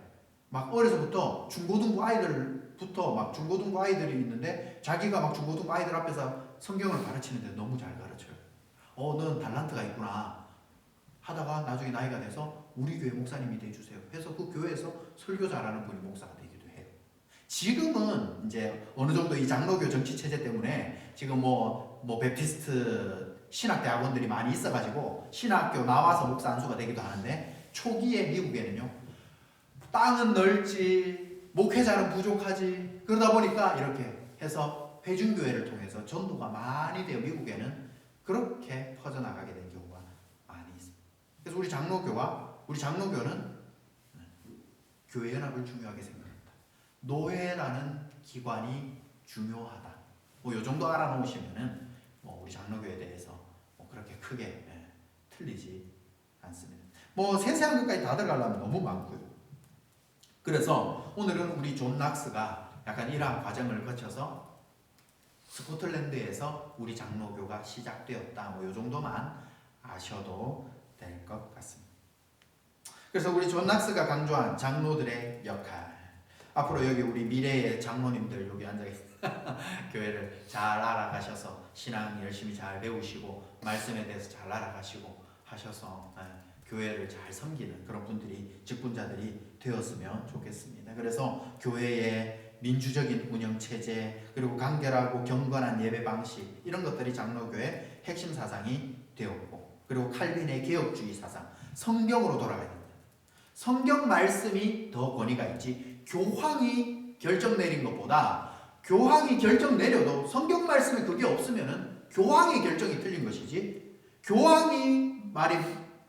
막 어려서부터 중고등부 아이들부터 막 중고등부 아이들이 있는데 자기가 막 중고등부 아이들 앞에서 성경을 가르치는데 너무 잘 가르쳐요. 넌 달란트가 있구나 하다가 나중에 나이가 돼서 우리 교회 목사님이 돼주세요 해서 그 교회에서 설교 잘하는 분이 목사가 되기도 해요. 지금은 이제 어느 정도 이 장로교 정치 체제 때문에 지금 뭐 베프티스트 신학대학원들이 많이 있어가지고 신학교 나와서 목사 안수가 되기도 하는데, 초기에 미국에는요, 땅은 넓지 목회자는 부족하지 그러다 보니까 이렇게 해서 회중교회를 통해서 전도가 많이 되어 미국에는 그렇게 퍼져나가게 된 경우가 많이 있습니다. 그래서 우리 장로교는 교회 연합을 중요하게 생각합니다. 노회라는 기관이 중요하다. 뭐 이 정도 알아놓으시면은 우리 장로교에 대해서 그렇게 크게 틀리지 않습니다. 뭐 세세한 것까지 다 들어가려면 너무 많고요. 그래서 오늘은 우리 존 낙스가 약간 이러한 과정을 거쳐서 스코틀랜드에서 우리 장로교가 시작되었다. 뭐 이 정도만 아셔도 될 것 같습니다. 그래서 우리 존 낙스가 강조한 장로들의 역할. 앞으로 여기 우리 미래의 장로님들 여기 앉아계신 교회를 잘 알아가셔서 신앙 열심히 잘 배우시고 말씀에 대해서 잘 알아가시고 하셔서 교회를 잘 섬기는 그런 분들이, 직분자들이 되었으면 좋겠습니다. 그래서 교회의 민주적인 운영체제, 그리고 간결하고 경건한 예배 방식, 이런 것들이 장로교의 핵심 사상이 되었고, 그리고 칼빈의 개혁주의 사상, 성경으로 돌아가야 됩니다. 성경 말씀이 더 권위가 있지, 교황이 결정 내린 것보다 교황이 결정 내려도 성경 말씀에 그게 없으면은 교황의 결정이 틀린 것이지 교황이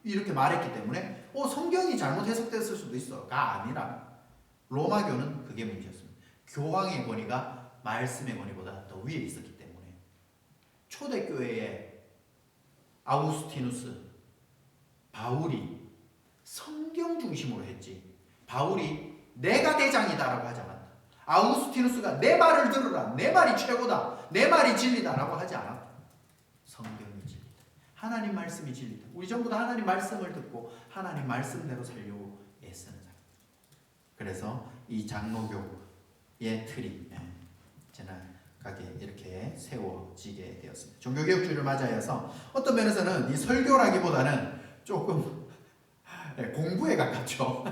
이렇게 말했기 때문에 성경이 잘못 해석됐을 수도 있어가 아니라 로마교는 그게 문제였습니다. 교황의 권위가 말씀의 권위보다 더 위에 있었기 때문에 초대교회의 아우구스티누스, 바울이 성경 중심으로 했지 바울이 내가 대장이다라고 하지 않았다. 아우구스티누스가 내 말을 들으라, 내 말이 최고다, 내 말이 진리다라고 하지 않았다. 성경이 진리다. 하나님 말씀이 진리다. 우리 전부 다 하나님 말씀을 듣고 하나님 말씀대로 살려고 애쓰는 사람. 그래서 이 장로교의 틀이 지나가게 이렇게 세워지게 되었습니다. 종교개혁주의를 맞이하여서 어떤 면에서는 이 설교라기보다는 조금 공부에 가깝죠.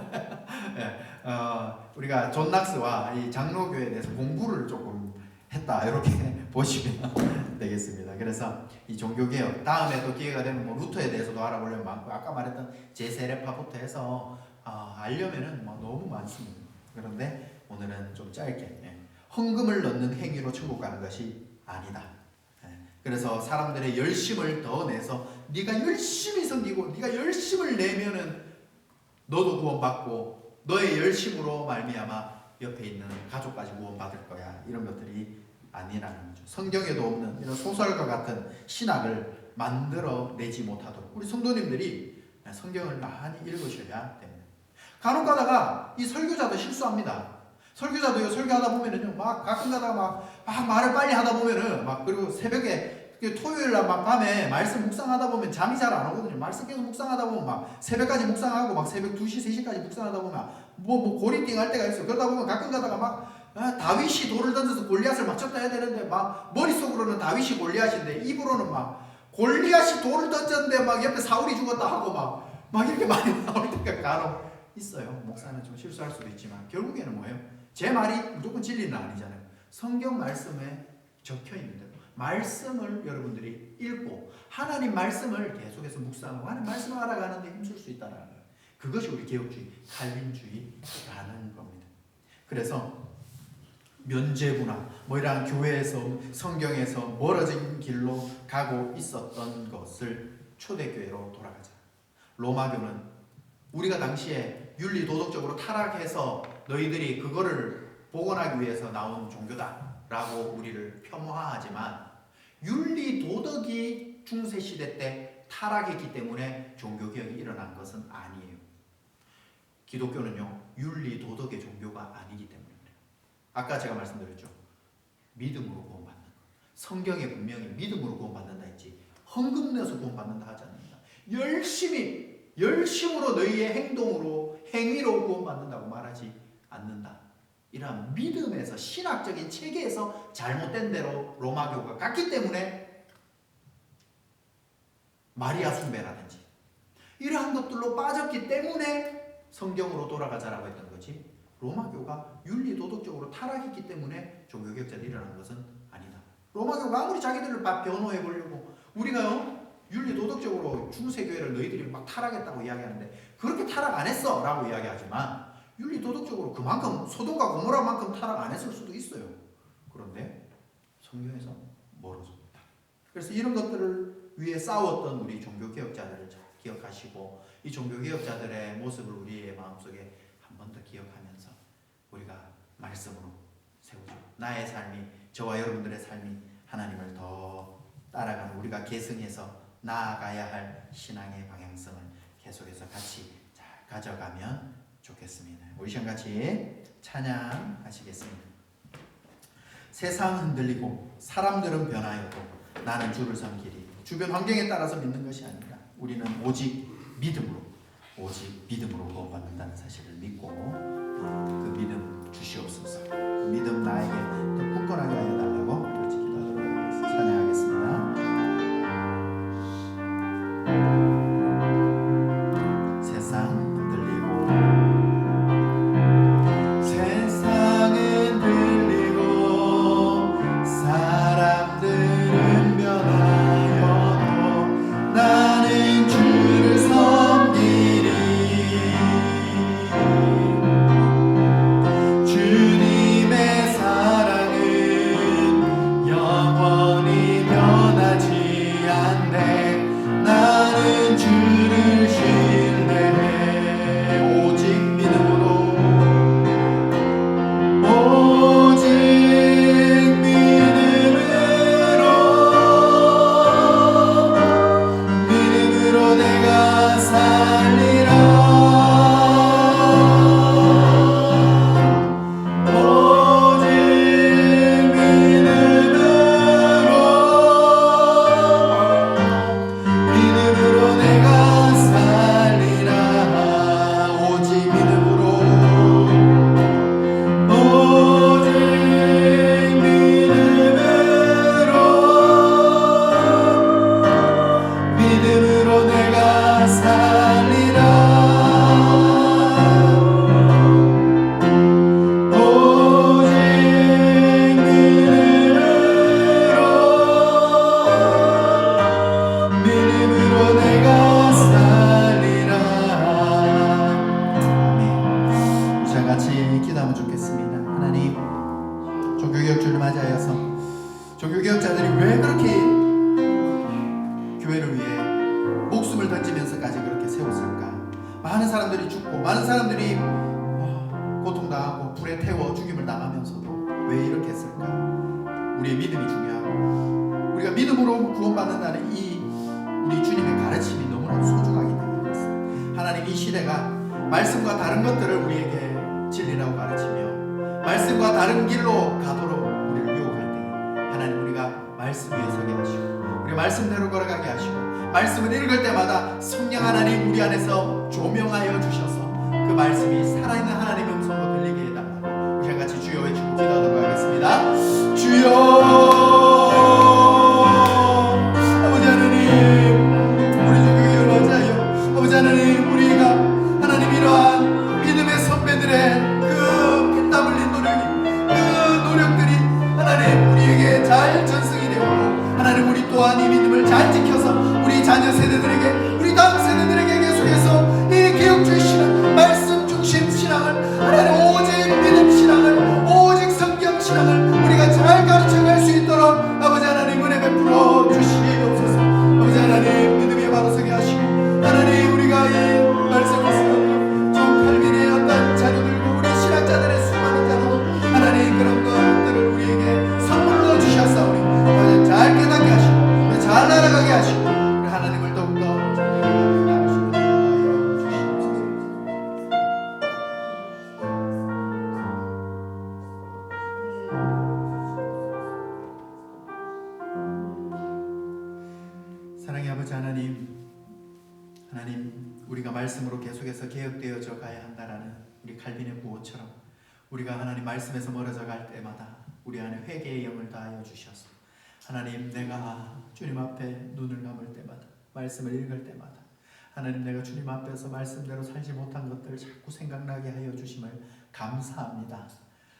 우리가 존 낙스와 이 장로교에 대해서 공부를 조금 했다 이렇게 보시면 되겠습니다. 그래서 이 종교개혁 다음에 또 기회가 되면 뭐 루터에 대해서도 알아보려면 많고 아까 말했던 제세례파부터 해서 알려면은 뭐 너무 많습니다. 그런데 오늘은 좀 짧게 헌금을 넣는 행위로 천국 가는 것이 아니다. 그래서 사람들의 열심을 더 내서 네가 열심히 섬기고 네가 열심을 내면은 너도 구원받고 너의 열심으로 말미암아 옆에 있는 가족까지 구원받을 거야. 이런 것들이 아니라는 거죠. 성경에도 없는 이런 소설과 같은 신학을 만들어 내지 못하도록 우리 성도님들이 성경을 많이 읽으셔야 됩니다. 간혹 가다가 이 설교자도 실수합니다. 설교자도요, 설교하다 보면은요, 막 가끔 가다가 막 말을 빨리 하다 보면은 그리고 새벽에 토요일 날 밤에 말씀 묵상하다 보면 잠이 잘 안 오거든요. 말씀 계속 묵상하다 보면 새벽까지 묵상하고 새벽 2시, 3시까지 묵상하다 보면 고리띵 할 때가 있어요. 그러다 보면 가끔 가다가 다윗이 돌을 던져서 골리앗을 막 쳤다 해야 되는데 머릿속으로는 다윗이 골리앗인데 입으로는 골리앗이 돌을 던졌는데 옆에 사울이 죽었다 하고 이렇게 많이 나올 때가 간혹 있어요. 목사는 좀 실수할 수도 있지만 결국에는 뭐예요? 제 말이 무조건 진리는 아니잖아요. 성경 말씀에 적혀 있는 대로 말씀을 여러분들이 읽고 하나님 말씀을 계속해서 묵상하고 하나님 말씀을 알아가는 데 힘쓸 수 있다는 거예요. 그것이 우리 개혁주의, 칼빈주의라는 겁니다. 그래서 면죄부나 이런 교회에서 성경에서 멀어진 길로 가고 있었던 것을 초대교회로 돌아가자. 로마교는 우리가 당시에 윤리 도덕적으로 타락해서 너희들이 그거를 복원하기 위해서 나온 종교다라고 우리를 폄하하지만 윤리 도덕이 중세시대 때 타락했기 때문에 종교개혁이 일어난 것은 아니에요. 기독교는요, 윤리 도덕의 종교가 아니기 때문에 그래요. 아까 제가 말씀드렸죠. 믿음으로 구원받는 것. 성경에 분명히 믿음으로 구원받는다 했지 헌금 내서 구원받는다 하지 않는다. 열심으로 너희의 행동으로 행위로 구원받는다고 말하지 않는다. 이러한 믿음에서 신학적인 체계에서 잘못된 대로 로마교가 갔기 때문에 마리아 숭배라든지 이러한 것들로 빠졌기 때문에 성경으로 돌아가자라고 했던 거지 로마교가 윤리 도덕적으로 타락했기 때문에 종교개혁자들이 일어난 것은 아니다. 로마교가 아무리 자기들을 변호해 보려고 우리가요 윤리 도덕적으로 중세교회를 너희들이 타락했다고 이야기하는데 그렇게 타락 안 했어 라고 이야기하지만 윤리 도덕적으로 그만큼 소돔과 고모라만큼 타락 안 했을 수도 있어요. 그런데 성경에서 멀어졌다. 그래서 이런 것들을 위해 싸웠던 우리 종교개혁자들을 잘 기억하시고 이 종교개혁자들의 모습을 우리의 마음속에 한 번 더 기억하면서 우리가 말씀으로 세우자. 나의 삶이 저와 여러분들의 삶이 하나님을 더 따라가는 우리가 계승해서 나아가야 할 신앙의 방향성을 계속해서 같이 잘 가져가면 좋겠습니다. 우리 시간 같이 찬양하시겠습니다. 세상 흔들리고 사람들은 변하여도 나는 주를 섬기리. 주변 환경에 따라서 믿는 것이 아니라 우리는 오직 믿음으로 구원받는다는 사실을 믿고 그 믿음 주시옵소서. 그 믿음 나에게 더 굳건하게 하여 달라고 같이 기도하도록 하겠습니다. 찬양하겠습니다. 종교개혁주를 맞이하여서 종교개혁자들이 왜 그렇게 교회를 위해 목숨을 던지면서까지 그렇게 세웠을까? 많은 사람들이 죽고 많은 사람들이 고통당하고 불에 태워 죽임을 당하면서도 왜 이렇게 했을까? 우리의 믿음이 중요하고 우리가 믿음으로 구원받는다는 이 우리 주님의 가르침이 너무나 소중하기 때문에 그렇습니다. 하나님 이 시대가 말씀과 다른 것들을 우리에게 진리라고 가르치며 말씀과 다른 길로 가도록 우리를 유혹할 때 하나님 우리가 말씀 위에 서게 하시고 우리 말씀대로 걸어가게 하시고 말씀을 읽을 때마다 성령 하나님 우리 안에서 조명하여 주셔서 그 말씀이 살아있는 하나님의 음성으로 들리게 해달라고 우리 같이 주여 외치고 기도하도록 하겠습니다. 주여 아버지 하나님 우리 주교회를 맞이하여 아버지 하나님 우리가 하나님 이러한 믿음의 선배들의 그 피땀 흘린 노력이 그 노력들이 하나님 우리에게 잘 전승이 되고 하나님 우리 또한 이 믿음을 잘 지켜서 우리 자녀 세대들에게 우리 다음 세대들에게 계속해서 이 개혁주의 신앙 말씀 중심 신앙을 하나님 오직 믿음 신앙을 오직 성경 신앙을 우리가 잘 가르쳐갈 수 있도록 아버지 하나님 은혜 베풀어 주시옵소서. 아버지 하나님 믿음에 바로 서게 하시고 하나님 우리가 이 말씀에서 좀 칼빈의 어떤 자료들과 우리 신학자들의 수많은 자료들 하나님 그런 것들을 우리에게 선물로 주셨사오니 아버지 잘 깨닫게 하시고 잘 날아가게 하시고 우리 하나님을 더욱더 나아가시고 나아가여 주시옵소서. 사랑의 아버지 하나님 우리가 말씀으로 계속해서 개혁되어져 가야 한다라는 우리 칼빈의 구호처럼 우리가 하나님 말씀에서 멀어져 갈 때마다 우리 안에 회개의 영을 다하여 주셔서 하나님 내가 주님 앞에 눈을 감을 때마다 말씀을 읽을 때마다 하나님 내가 주님 앞에서 말씀대로 살지 못한 것들을 자꾸 생각나게 하여 주심을 감사합니다.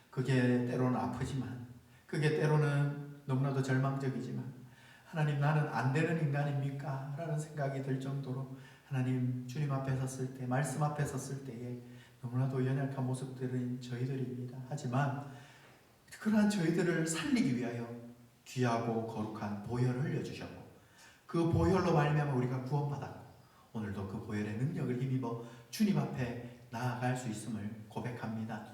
그게 때로는 아프지만 그게 때로는 너무나도 절망적이지만 하나님 나는 안 되는 인간입니까? 라는 생각이 들 정도로 하나님 주님 앞에 섰을 때 말씀 앞에 섰을 때에 너무나도 연약한 모습들인 저희들입니다. 하지만 그러한 저희들을 살리기 위하여 귀하고 거룩한 보혈을 흘려주셨고 그 보혈로 말미암아 우리가 구원받았고 오늘도 그 보혈의 능력을 힘입어 주님 앞에 나아갈 수 있음을 고백합니다.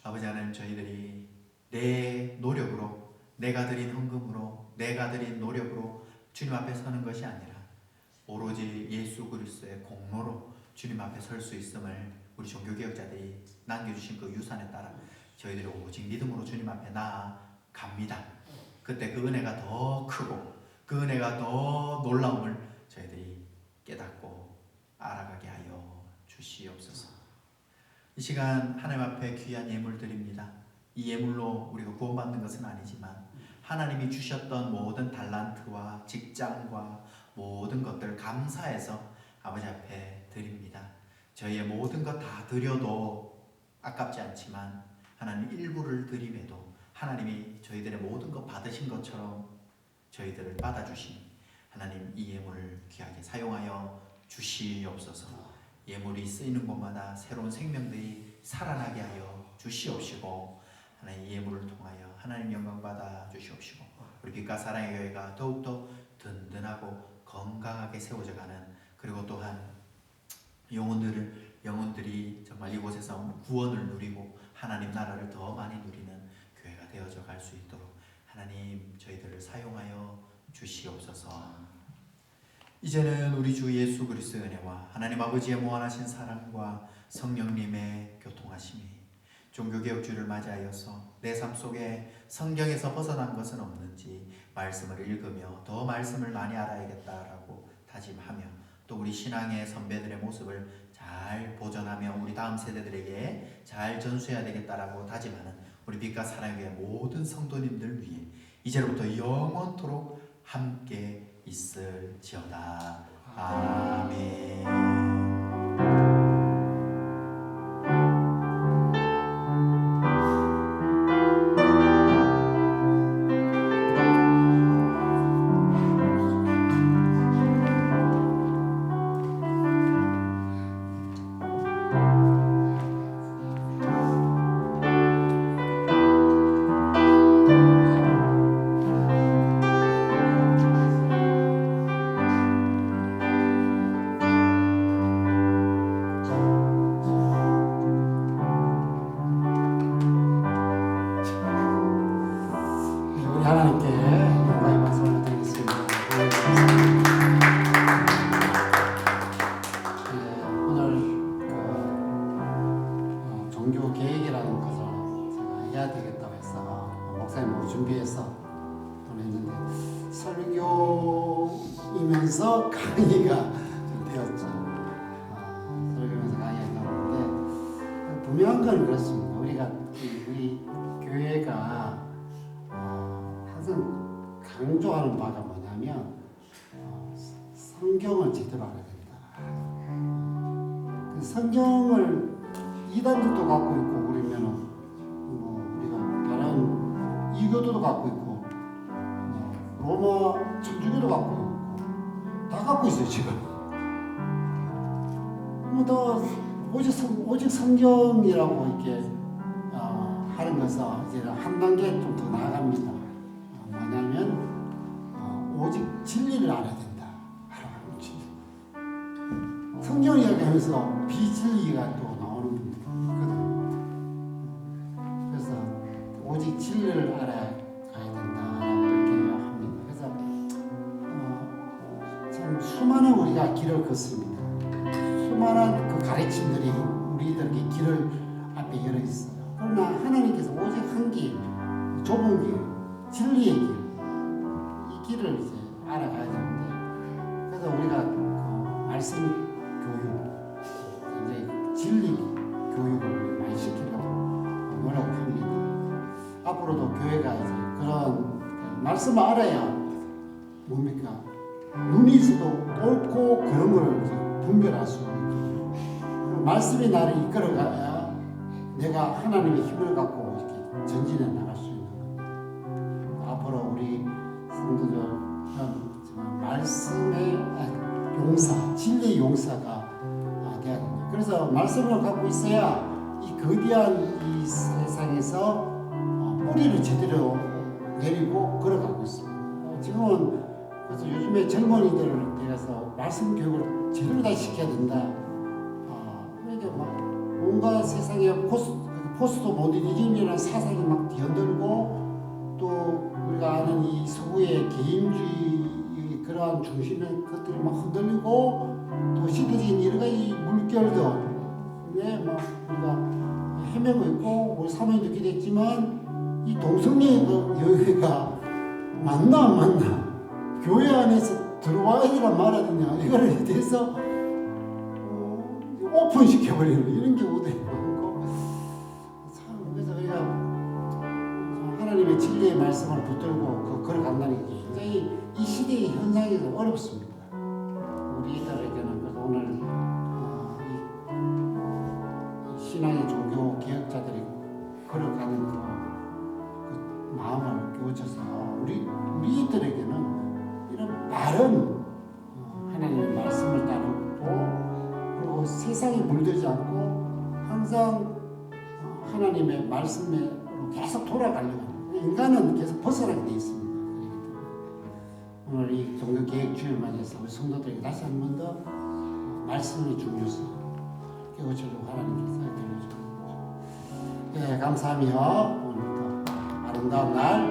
아버지 하나님 저희들이 내 노력으로 내가 드린 헌금으로 내가 드린 노력으로 주님 앞에 서는 것이 아니라 오로지 예수 그리스도의 공로로 주님 앞에 설 수 있음을 우리 종교개혁자들이 남겨주신 그 유산에 따라 저희들이 오직 믿음으로 주님 앞에 나아갑니다. 그때 그 은혜가 더 크고 그 은혜가 더 놀라움을 저희들이 깨닫고 알아가게 하여 주시옵소서. 이 시간 하나님 앞에 귀한 예물 드립니다. 이 예물로 우리가 구원받는 것은 아니지만 하나님이 주셨던 모든 달란트와 직장과 모든 것들을 감사해서 아버지 앞에 드립니다. 저희의 모든 것 다 드려도 아깝지 않지만 하나님 일부를 드림에도 하나님이 저희들의 모든 것 받으신 것처럼 저희들을 받아주시니 하나님 이 예물을 귀하게 사용하여 주시옵소서. 예물이 쓰이는 곳마다 새로운 생명들이 살아나게 하여 주시옵시고 하나님 이 예물을 통하여 하나님 영광 받아 주시옵시고 우리 빛과 사랑의 교회가 더욱더 든든하고 건강하게 세워져가는 그리고 또한 영혼들이 정말 이곳에서 구원을 누리고 하나님 나라를 더 많이 누리는 교회가 되어져 갈 수 있도록 하나님 저희들을 사용하여 주시옵소서. 이제는 우리 주 예수 그리스도의 은혜와 하나님 아버지의 무한하신 사랑과 성령님의 교통하심이 종교개혁주를 맞이하여서 내 삶 속에 성경에서 벗어난 것은 없는지 말씀을 읽으며 더 말씀을 많이 알아야겠다라고 다짐하며 또 우리 신앙의 선배들의 모습을 잘 보존하며 우리 다음 세대들에게 잘 전수해야 되겠다라고 다짐하는 우리 빛과 사랑의 모든 성도님들 위해 이제로부터 영원토록 함께 있을지어다. 아멘. 하나님께 영광의 박수를 드리겠습니다. 오늘 종교 계획이라는 것을 제가 해야 되겠다고 해서 목사님으로 준비해서 보냈는데 설교이면서 강의가 좀 되었죠. 설교면서 강의가 되었는데 분명한 건 그렇습니다. 우리 교회가 항상 강조하는 바가 뭐냐면 성경을 제대로 알아야 된다. 성경을 이단들도 갖고 있고 그러면은 우리가 다른 이교도도 갖고 있고 로마 천주교도 갖고 있고 다 갖고 있어요 지금. 더 오직 성경이라고 이렇게 하는 것은 이제 한 단계 좀 더 나아갑니다. 뭐냐면 오직 진리를 알아야 된다. 성경을 이야기하면서 비진리가 또 나오는 분들이 있거든요. 그래서 오직 진리를 알아야 된다라고 이렇게 합니다. 그래서 참 수많은 우리가 길을 걷습니다. 수많은 그 가르침들이 우리들에게 길을 앞에 열어 있어요. 그러나 하나님께서 오직 한 길, 좁은 길, 진리의 길, 이 길을 이제 알아가야 되는데, 그래서 우리가 말씀 교육, 굉장히 진리 교육을 많이 시키려고 노력합니다. 앞으로도 교회가 이제 그런 말씀을 알아야 뭡니까? 눈이 있어도 옳고 그런 걸 분별할 수 있고, 말씀이 나를 이끌어가야 내가 하나님의 힘을 갖고 이렇게 전진해 나갈 수 있는 겁니다. 앞으로 우리 성도들 말씀의 용사, 진리의 용사가 되어야 됩니다. 그래서 말씀을 갖고 있어야 이 거대한 이 세상에서 뿌리를 제대로 내리고 걸어가고 있습니다. 지금은 그래서 요즘에 젊은이들을 대해서 말씀 교육을 제대로 다 시켜야 된다. 이게 막 온갖 세상에 포스트 모더니즘이라는 사상이 막 뛰어들고 또 우리가 아는 이 서구의 개인주의 그러한 중심의 것들이 막 흔들리고 또 시대적인 여러 가지 물결도 막 우리가 헤매고 있고 우리 사모님도 기대했지만 이 동성애 여기가 맞나 안 맞나 교회 안에서 들어와야 되나 말아야 되냐 이거에 대해서 오픈시켜버리는 이런 경우도 많고 참 그래서 우리가 하나님의 진리의 말씀을 붙들고 걸어간다는 게 굉장히 이 시대의 현상에서 어렵습니다. 우리들에게는 그래서 오늘 이 신앙의 종교 개혁자들이 걸어가는 그 마음을 교쳐서 우리들에게는 이런 바른 하나님의 말씀을 따르고 그리고 세상에 물들지 않고 항상 하나님의 말씀으로 계속 돌아가려고 합니다. 인간은 계속 벗어나게 되어 있습니다. 오늘 이 종교 계획 주일 맞이해서 우리 성도들에게 다시 한 번 더 말씀의 중요성 깨우치려고 하나님께서 들려주는 거죠. 네, 감사하며 오늘 또 아름다운 날